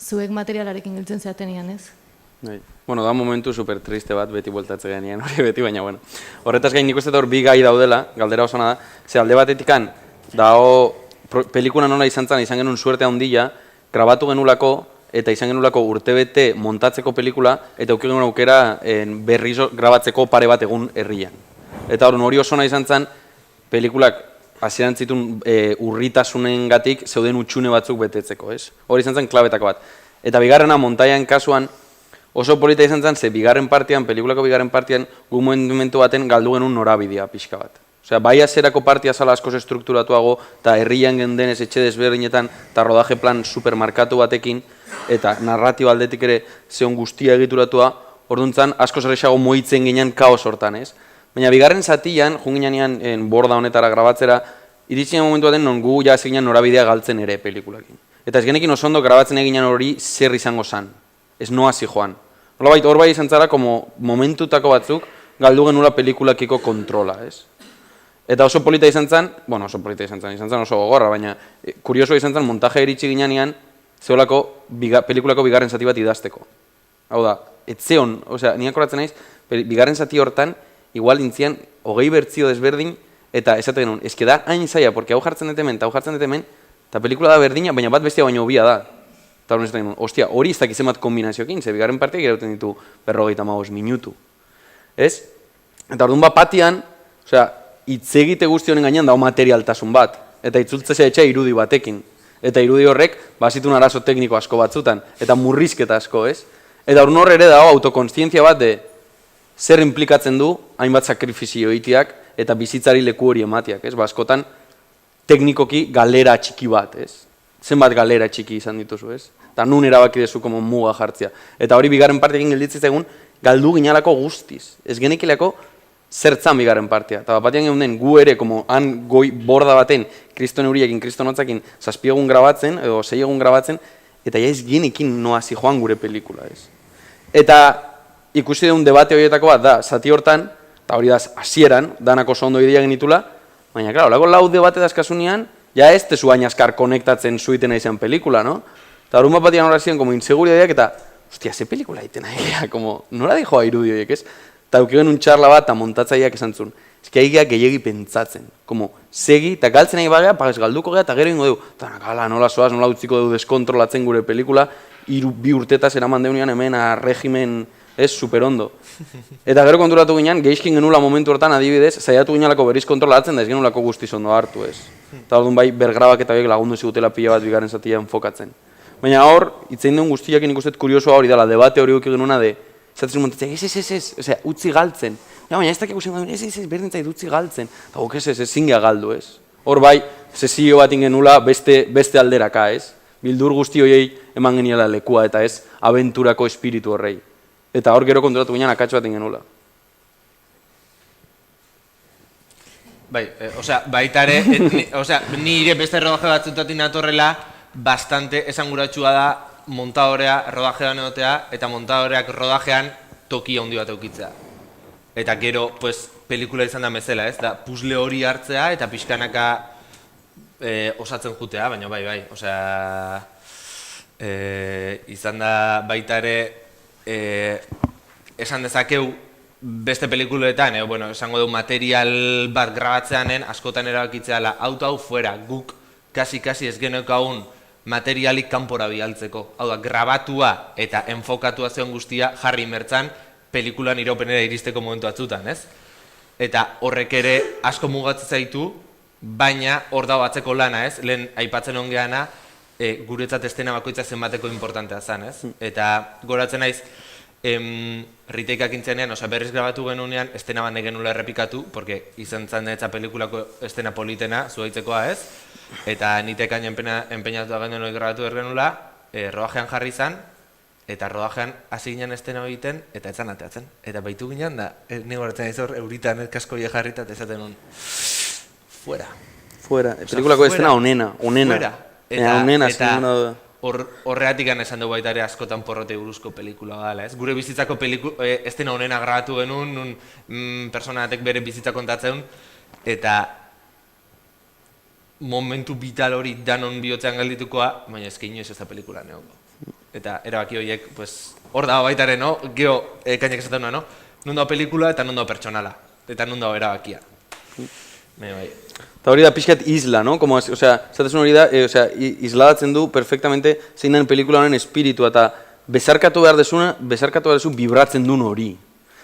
zuek materialarekin giltzen zeatenean, ez? Bueno, da momentu super triste bat, beti bueltatze genean hori beti, baina bueno. Horretaz gain nik uste hor bi gai daudela, galdera oso da, ze alde batetikan, dago pelikula nola izan genuen suerte handia, grabatu genulako, eta izan genulako urtebete montatzeko pelikula, eta auki genuen aukera berriz grabatzeko pare bat egun herrian. Eta hori oso izan zen, pelikulak hasieran zituen urritasunengatik zeuden utxune batzuk betetzeko, ez? Hori izan zen klabetako bat. Eta bigarrena, montaian kasuan, oso polita izan zen, ze bigarren partian, pelikulako bigarren partian, gu momentu baten galdu genuen norabidea pixka bat. Osea, bai azerako partia zala askoz estrukturatuago, eta herrian gendenez etxe desberdinetan, eta rodaje plan supermarkatu batekin, eta narratio aldetik ere zeon guztia egituratua, orduntzan askoz errexago moitzen ginen kaos hortan, ez? Baina bigarren zatian, junginean borda honetara grabatzera, iritsinen momentu baten non gu jaz ginen norabidea galtzen ere pelikulakin. Eta ez genekin oso ondo grabatzen eginen hori zer izango zan, ez noazi joan. Hor bai izan zara, como momentutako batzuk, galdu genula pelikulakiko kontrola, ez? Eta oso polita izan zen, bueno, oso polita izan zen oso gogorra, baina kurioso izan zen montaje iritsi ginean zeolako pelikulako bigarren zati bat idazteko. Hau da, etzeon, osea, nire akoratzen naiz, bigarren zati hortan, igual intzian, 20 bertzio desberdin, eta esate genuen, ezke da hain zaila, porque hau jartzen dut hemen, eta pelikula da berdina, baina bat bestia baino hobia da. Eta hori ez ostia, hori ez dakizen bat kombinazioekin, ze bigarren partiak irauten ditu 55 minutu. Ez? Eta orduan bat patian, osea, itzegite guzti honen gainean dago materialtasun bat, eta itzultzea etxea irudi batekin. Eta irudi horrek, bazitun arazo tekniko asko batzutan, eta murrizketa asko, ez? Eta orduan horre ere dago autokonstientzia bat de zer implikatzen du, hainbat sakrifizio itiak, eta bizitzari leku hori ematiak, ez? Askotan, teknikoki galera txiki bat, ez? Zenbat galera txiki izan dituzu, ez? Eta nun erabaki dezu como muga jartzea. Eta hori bigarren partekin gelditzen egun, galdu ginalako guztiz. Ez genekilako zertzan bigarren partea. Eta bat batean den gu ere, como han goi borda baten, kriston euriekin, kriston hotzakin, 7 egun grabatzen, edo 6 egun grabatzen, eta ja ez genekin noazi joan gure pelikula, ez? Eta ikusi duen debate horietako bat da, zati hortan, eta hori da hasieran, danak oso ondo ideia genitula, baina, klaro, lako laude bate dazkasunean, ja ez tezu baina azkar konektatzen zuiten izan pelikula, no? Eta horun bat batian horra ziren, como inseguridadeak, eta, hostia, ze pelikula egiten aigea, como, nola dijoa irudioiek, ez? Eta eukigen un txarla bat, eta montatzaileak esan zuen, eski aigea gehiagi pentsatzen, como, segi, eta galtzen nahi bagea, pagez galduko gea, eta gero ingo dugu, eta nakala, nola soaz, nola utziko dugu deskontrolatzen gure pelikula, 2 urtetaz eraman deunean hemen a regimen, ez, superondo. Eta gero konturatu ginen, geizkin genula momentu hortan adibidez, saiatu ginalako berriz kontrolatzen da ez genulako guztiz ondo hartu, ez. Eta orduan bai, bergrabak eta horiek lagundu zigutela pila bat bigarren zatia enfokatzen. Baina hor, itzein duen guztiak nik uste kuriosoa hori dela, debate hori uki genuna de, zatzen montatzen, ez, osea, utzi galtzen. Ja, baina ez dakik usen duen, ez, berdin zait utzi galtzen. Eta guk ez, zingia galdu, ez. Hor bai, sesio bat ingenula beste alderaka, ez. Bildur guzti horiei eman geniela lekua eta ez, abenturako espiritu horrei. Eta hor gero konturatu ginen akatz bat ingenula. Bai, osea, baitare, nire beste rodaje batzutatik natorrela, bastante esanguratsua da montadorea rodajean egotea eta montadoreak rodajean tokia handi bat eukitzea. Eta gero, pues, pelikula izan da bezala, ez? Da, puzzle hori hartzea eta pixkanaka osatzen jutea, baina bai, osea, izan da baitare esan dezakeu beste pelikuletan, bueno, esango du material bat grabatzeanen askotan erabakitzeala hau fuera, guk kasi ez geneukagun materialik kanpora bialtzeko. Hau da, grabatua eta enfokatua zeon guztia jarri mertzan pelikulan iraupenera iristeko momentu batzutan, ez? Eta horrek ere asko mugatzen zaitu, baina hor dago atzeko lana, ez? Lehen aipatzen ongeana, guretzat estena bakoitza zenbateko importantea zen, ez? Eta goratzen naiz, Riteikak intzenean, berriz grabatu genunean, estena bat genula errepikatu, porque izan zen etza pelikulako estena politena, zuaitzekoa ez, eta nitekan enpeinatu agendu hori grabatu genula, rodajean jarri zan, eta rodajean hasi ginen estena egiten, eta etzan ateatzen. Eta baitu ginen da, nego hartzen ez hor, euritan kasko jarrita, eta ezaten hon, fuera. Fuera, pelikulako estena onena. Eta horreatik esan dugu baita ere askotan porrote buruzko pelikula dela, ez? Gure bizitzako estena honena grabatu genuen, nun personatek bere bizitza kontatzen, eta momentu vital hori danon bihotzean galditukoa, baina ezke inoiz ez da pelikula neongo. Eta erabaki horiek, hor dago baita ere, geho, kainak esaten nuen, non dago pelikula eta non dago pertsonala, eta non dago erabakia. Eta hori da pixkat isla, no? Zatezun hori da, isladatzen du perfectamente zein den pelikula honen espiritua eta bezarkatu behar dezu vibratzen duen hori.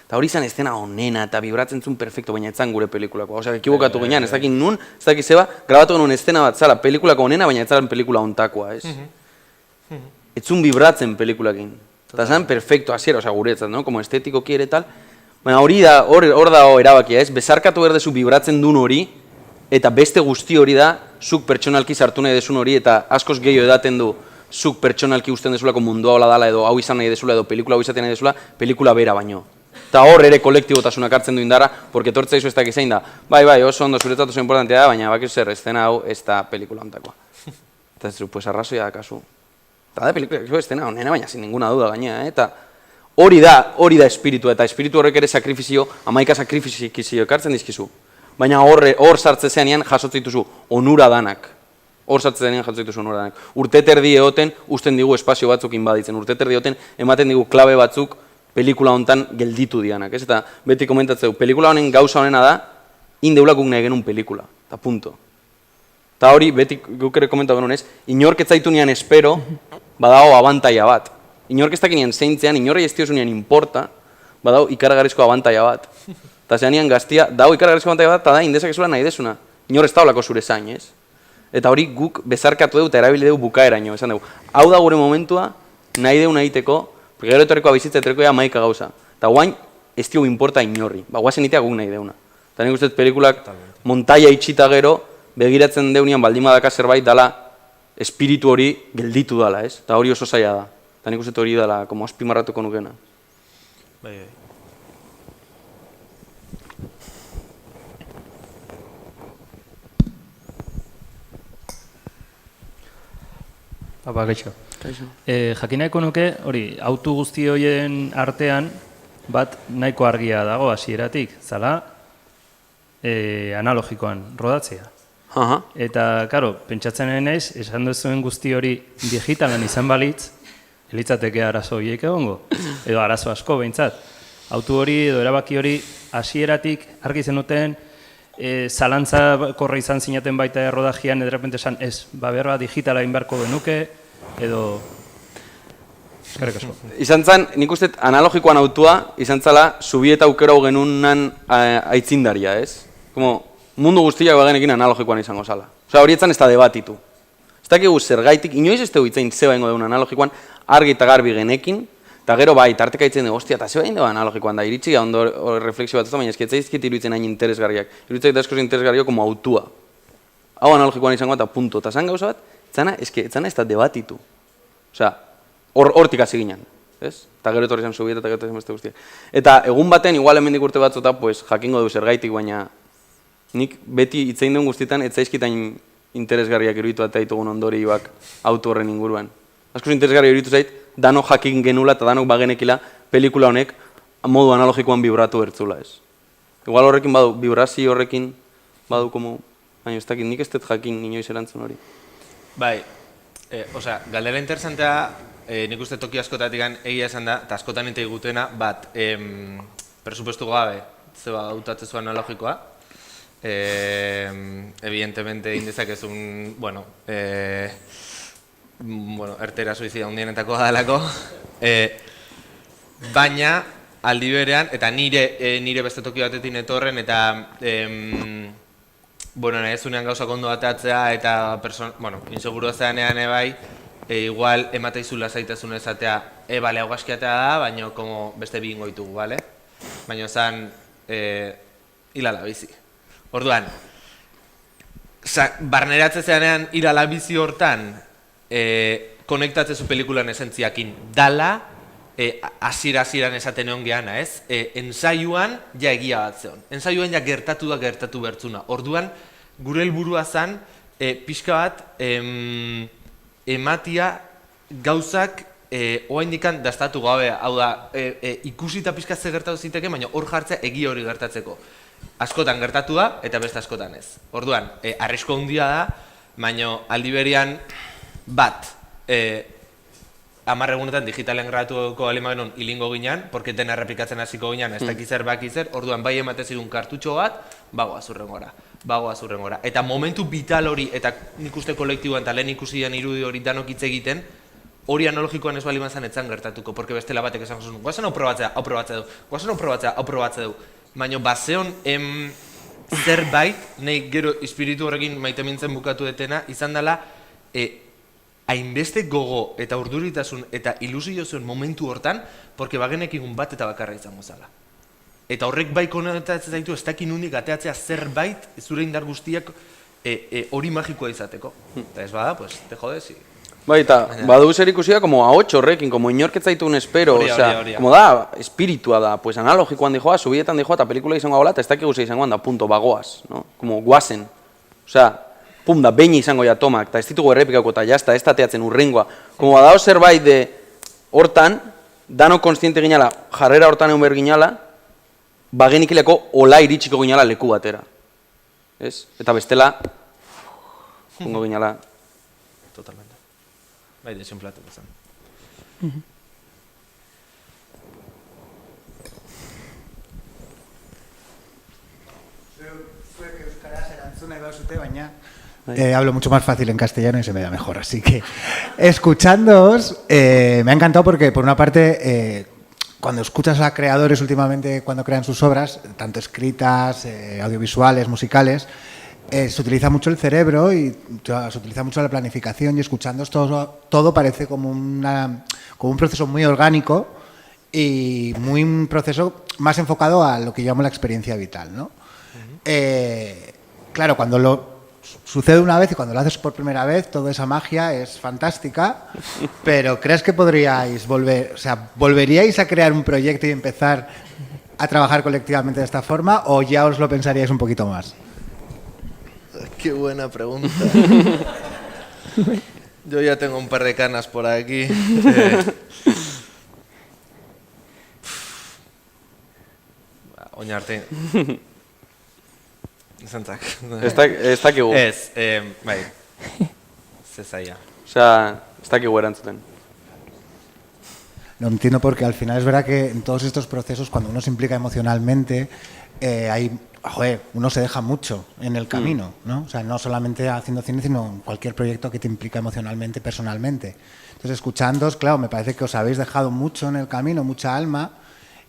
Eta hori izan estena onena eta vibratzen zuen perfecto, baina etzan gure pelikulako. Ekibokatu ginean, ez dakit nun, ez dakit zeba, grabatu genuen estena bat zara pelikulako onena, baina etzaren pelikula ontakoa, ez? Etzun vibratzen pelikulakin. Eta zan perfecto, hasiera, guretzat, no? Como estetiko kiere tal. Baina hor da erabakia, ez? Bezarkatu behar dezu vibratzen duen hori, eta beste guzti hori da, zuk pertsonalki sartu nahi desun hori, eta askoz gehiago edaten du, zuk pertsonalki usten dezulako mundua hola dala, edo hau izan nahi dezula, edo pelikula hau izaten nahi dezula, pelikula bera baino. Eta hor ere kolektibotasunak hartzen du indarra, porque tortza izu ez dakiz zein da, bai, oso ondo zuretzat oso importantea da, baina bakiz zer, estena hau ez da pelikula ontakoa. Eta ez du, pues arrazoia da kasu. Eta da pelikula, estena honena, baina sin ninguna duda gainea, eta hori da espiritua, eta espiritu horrek ere sakrifizio, 11 sakrifizio ekartzen dizkizu. Baina hor sartze zeanean jasotzen dituzu onura danak. Urte terdi egoten usten digu espazio batzuk inbaditzen. Urte terdi egoten ematen digu klabe batzuk pelikula hontan gelditu dianak. Eta beti komentatzeu, pelikula honen gauza honena da, indeulakuk nahi genuen pelikula. Eta punto. Eta hori, beti guk ere komentatu genuen ez, inork ez zaitu nian espero, badago abantaia bat. Inork ez dakinean zeintzean, inorrei ez diozunean importa, badago ikaragarrizko abantaia bat. Eta zean gaztia, dago ikaragarrizko abantaia bat, eta da indezakezula nahi desuna. Inor ez daulako zure zain, ez? Eta hori guk bezarkatu dugu eta erabili dugu bukaeraino, esan dugu. Hau da gure momentua, nahi dugu nahiteko, gero etorrikoa bizitza etorriko ea maika gauza. Eta guain, ez diogu importa inorri. Guazen itea guk nahi deuna. Eta nik uste pelikulak montaia itxita gero, begiratzen deunean baldin badaka zerbait dala espiritu hori gelditu dala, ez? Eta hori oso zaila da. Eta nik uste hori dala, como azpimarratuko nukena. Bai. Gaitxo. Jakin nahiko nuke, hori, autu guzti horien artean, bat nahiko argia dago hasieratik, zala analogikoan rodatzea. Eta, karo, pentsatzen naiz, esan duzuen guzti hori digitalan izan balitz, elitzateke arazo horiek egongo, edo arazo asko behintzat. Autu hori edo erabaki hori hasieratik argi zenuten, zalantza korra izan zinaten baita rodajian, edo esan ez, berba digitala inbarko genuke, edo... Eskerrik asko. Izan zen, nik uste analogikoan autua, izan zela, subieta aukera genunan aitzindaria, ez? Como, mundu guztiak bagenekin analogikoan izango zala. Osa, horietzan ez da debatitu. Ez dakigu zergaitik, inoiz ez dugu itzein zeba ingo deun analogikoan, argi eta garbi genekin, eta gero bai, tarteka itzen dugu, ostia, eta zeba ingo analogikoan da, iritsi ondo refleksio bat ez da, baina eskitzaizkit iruditzen hain interesgarriak. Iruditzen da eskoz interesgarriak como autua. Hau analogikoan izango eta punto. Eta zan gauza bat, etzana ez da debatitu. Osa, hortik hasi ginen, ez? Eta gero etorri zen subieta eta gero etorri zen beste guztia. Eta egun baten, igual hemendik urte batzota, pues, jakingo du zergaitik, baina nik beti itzein duen guztietan, ez zaizkitain interesgarriak iruditu eta ditugun ondorioak auto horren inguruan. Askoz interesgarria iruditu zait, danok jakin genula eta danok bagenekila pelikula honek modu analogikoan vibratu bertzula, ez? Igual horrekin badu, vibrazio horrekin badu, baina ez dakit, nik ez dut jakin inoiz erantzun hori. Bai, osea, galdera interesantea, nik uste toki askotatik egia esan da, eta askotan eta igutena, bat, presupuestu gabe, zeba hautatzen zuen analogikoa, evidentemente indezakezun, bueno, ertera suizida hundienetako adalako, baina aldi berean, eta nire beste toki batetin etorren, eta nahi ezunean gauzak ondo atatzea, eta inseguru zeanean ebai, igual emateizu lasaitasun ezatea, bale, hau gaskiatea da, baina beste bi ingo ditugu, bale? Baina zan, hilala bizi. Orduan, barneratze zeanean hilala bizi hortan, konektatzezu pelikulan esentziakin dala, hasiera-hasieran esaten egon geana, ez? Ensaioan ja egia bat zeon. Ensaioan ja gertatu bertzuna. Orduan, gure helburua zen, pixka bat, ematia gauzak oaindikan dastatu gabe, hau da, ikusita pixka ze gertatu ziteke, baina hor jartzea egia hori gertatzeko. Askotan gertatu da, eta beste askotan ez. Orduan, arrisko handia da, baina aldi berean bat, 10 egunetan digitalen grabatuko alemagnon hilingo ginean, porque dena errepikatzen hasiko ginean, ez dakiz zer bakizer, orduan bai ematen zigun kartutxo bat, bagoa zurrengora. Eta momentu vital hori, eta nik uste kolektiboan eta lehen ikusian irudi hori danok hitz egiten, hori analogikoan ez bali mazan etzan gertatuko, porque bestela batek esan zuen, guazen hau probatzea du, baina bazeon zerbait, nahi gero espiritu horrekin maite mintzen bukatu detena, izan dela, hainbeste gogo eta urduritasun eta ilusio zuen momentu hortan, porque bagenekigun bat eta bakarra izango zala. Eta horrek bai konetatzen zaitu, ez dakin hundik ateatzea zerbait, zure indar guztiak hori magikoa izateko. Eta ez bada, pues, te jodezi. Bai, eta badu zer ikusia, como ahots horrekin, como inorketzaitun espero, osea, como da, espiritua da, pues analogikoan dijoa, subietan dijoa, eta pelikula izango gola, eta ez dakigu ze izangoan da, punto, bagoaz, no? Como guazen, osea, pum da, beini izango ja tomak, eta ez ditugu errepikako eta jazta, ez tateatzen urrengoa. Como badao zerbait de hortan, dano konstiente ginala, jarrera hortan egun behar ginala, bagenikileko ola iritsiko ginala leku batera. Ez? Eta bestela, jungo ginala. Totalmente. Bai, desenplatu bezan. Zuek euskaraz erantzuna edauzute, baina hablo mucho más fácil en castellano y se me da mejor, así que escuchándoos me ha encantado porque por una parte cuando escuchas a creadores últimamente cuando crean sus obras, tanto escritas, audiovisuales, musicales, se utiliza mucho el cerebro y se utiliza mucho la planificación y escuchándoos todo parece como un proceso muy orgánico y un proceso más enfocado a lo que llamo la experiencia vital, ¿no? Claro, cuando lo sucede una vez y cuando lo haces por primera vez, toda esa magia es fantástica, pero ¿crees que podríais volveríais a crear un proyecto y empezar a trabajar colectivamente de esta forma o ya os lo pensaríais un poquito más? Qué buena pregunta. Yo ya tengo un par de canas por aquí. oin arte. Zantzak. Ez dakigu. Ez, bai. Zezaia. Osea, ez dakigu erantzuten. No entiendo porque al final es verdad que en todos estos procesos, cuando uno se implica emocionalmente, uno se deja mucho en el camino, ¿no? O sea, no solamente haciendo cine, sino en cualquier proyecto que te implica emocionalmente, personalmente. Entonces, escuchándoos, claro, me parece que os habéis dejado mucho en el camino, mucha alma,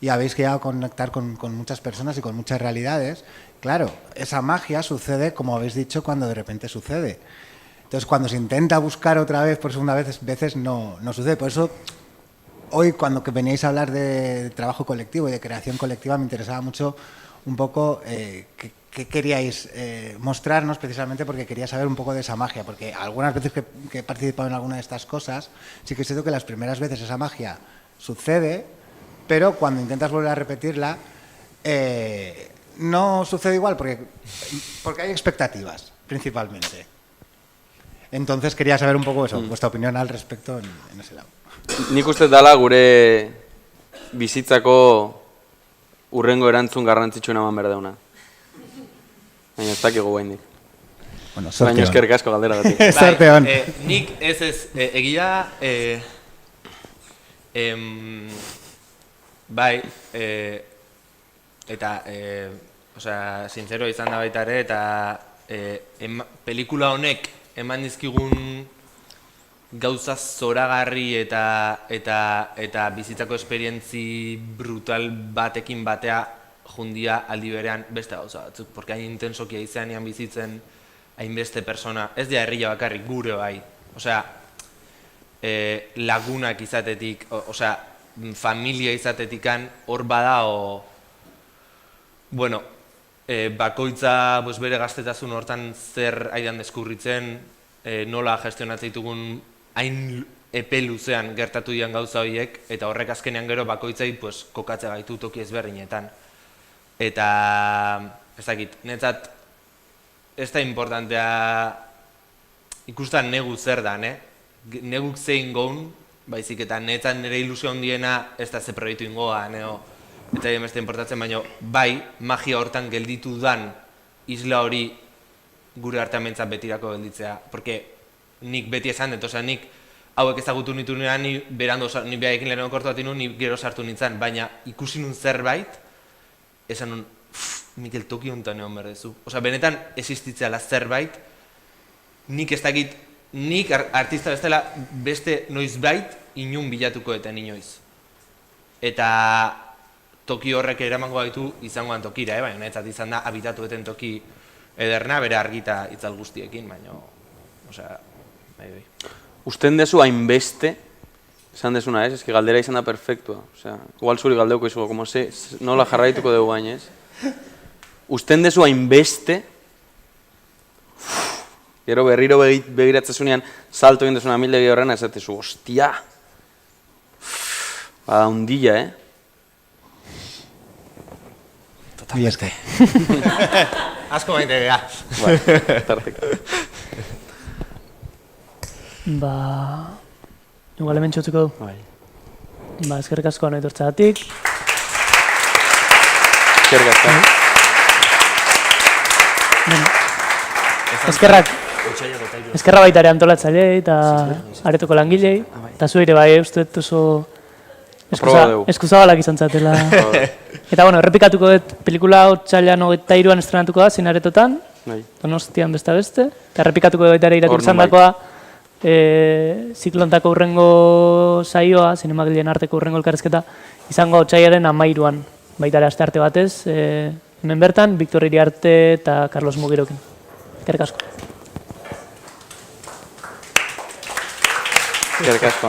y habéis llegado a conectar con muchas personas y con muchas realidades. Claro, esa magia sucede, como habéis dicho, cuando de repente sucede. Entonces, cuando se intenta buscar otra vez, por segunda vez, veces no sucede. Por eso, hoy, cuando veníais a hablar de trabajo colectivo y de creación colectiva, me interesaba mucho un poco qué queríais mostrarnos, precisamente porque quería saber un poco de esa magia, porque algunas veces que he participado en alguna de estas cosas, sí que es cierto que las primeras veces esa magia sucede, pero cuando intentas volver a repetirla, no sucede igual, porque hay expectativas, principalmente. Entonces quería saber un poco eso, vuestra opinión al respecto en ese lado. Nik uste dala gure bizitzako urrengo erantzun garrantzitsuna eman behar dauna. Baina ez dakigu guaindik. Bueno, sorte baina eskerrik asko galderagatik. Sorte hon. Nik ez, egia, bai, eta, osea, sincero izan da baita ere, eta pelikula honek eman dizkigun gauza zoragarri eta bizitzako esperientzi brutal batekin batea jundia aldi berean beste gauza batzuk, porque hain intensokia izanean bizitzen hainbeste persona, ez dira herria bakarrik, gure bai, osea, lagunak izatetik, osea, familia izatetikan hor bada, bueno, bakoitza bere gaztetasun hortan zer aidan deskurritzen, nola gestionatzen ditugun hain epe luzean gertatu dian gauza horiek, eta horrek azkenean gero bakoitzai kokatzea gaitu toki ezberdinetan. Eta, ez dakit, netzat, ez da importantea ikustan negu zer dan, neguk zein goun, baizik eta netzat nire ilusio handiena ez da ze proiektu ingoa, eta egin beste importatzen, baina bai, magia hortan gelditu dan isla hori gure artean bentsat betirako gelditzea, porque nik beti esan dut, osea, nik hauek ezagutu nitu nire, ni berando, ni behaekin lehenengo kortu bat inu, ni gero sartu nintzen, baina ikusi nun zerbait, esan nun, Mikel toki honetan egon berdezu. Osea, benetan existitzeala zerbait, nik ez dakit, nik artista bestela beste noizbait inun bilatuko eta inoiz. Eta toki horrek eramango gaitu izangoan tokira, baina netzat izan da, habitatu eten toki ederna, bere argita itzal guztiekin, baina, osea, bai. Usten dezu hainbeste, esan desuna ez, eski galdera izan da perfektua. Osea, igual zuri galdeuko izugu, como se, nola jarraituko dugu baina ez. Usten dezu hainbeste, gero berriro begiratzezunean, salto egin desuna amildegi horrena, esatezu, ostia, bada hundilla, Mila eske. Asko maite gea. Tarteko. Igual hemen txutziko du. Eskerrik asko hona etortzagatik. Eskerrik asko. Eskerra baita ere antolatzailei eta aretoko langilei. Eta zueire bai, uste dut oso eskuzabalak izan zatela. Eta bueno, errepikatuko dut pelikula otsailean 23an estrenatuko da Zinaretotan. Donostian beste. Eta errepikatuko baita ere iratik izan dakoa ziklontako urrengo saioa, zinemagileen arteko urrengo elkarrezketa, izango otsailaren 13an. Baita ere astearte batez, hemen bertan, Victor Iriarte eta Carlos Mugirokin. Eskerrik asko. Eskerrik asko,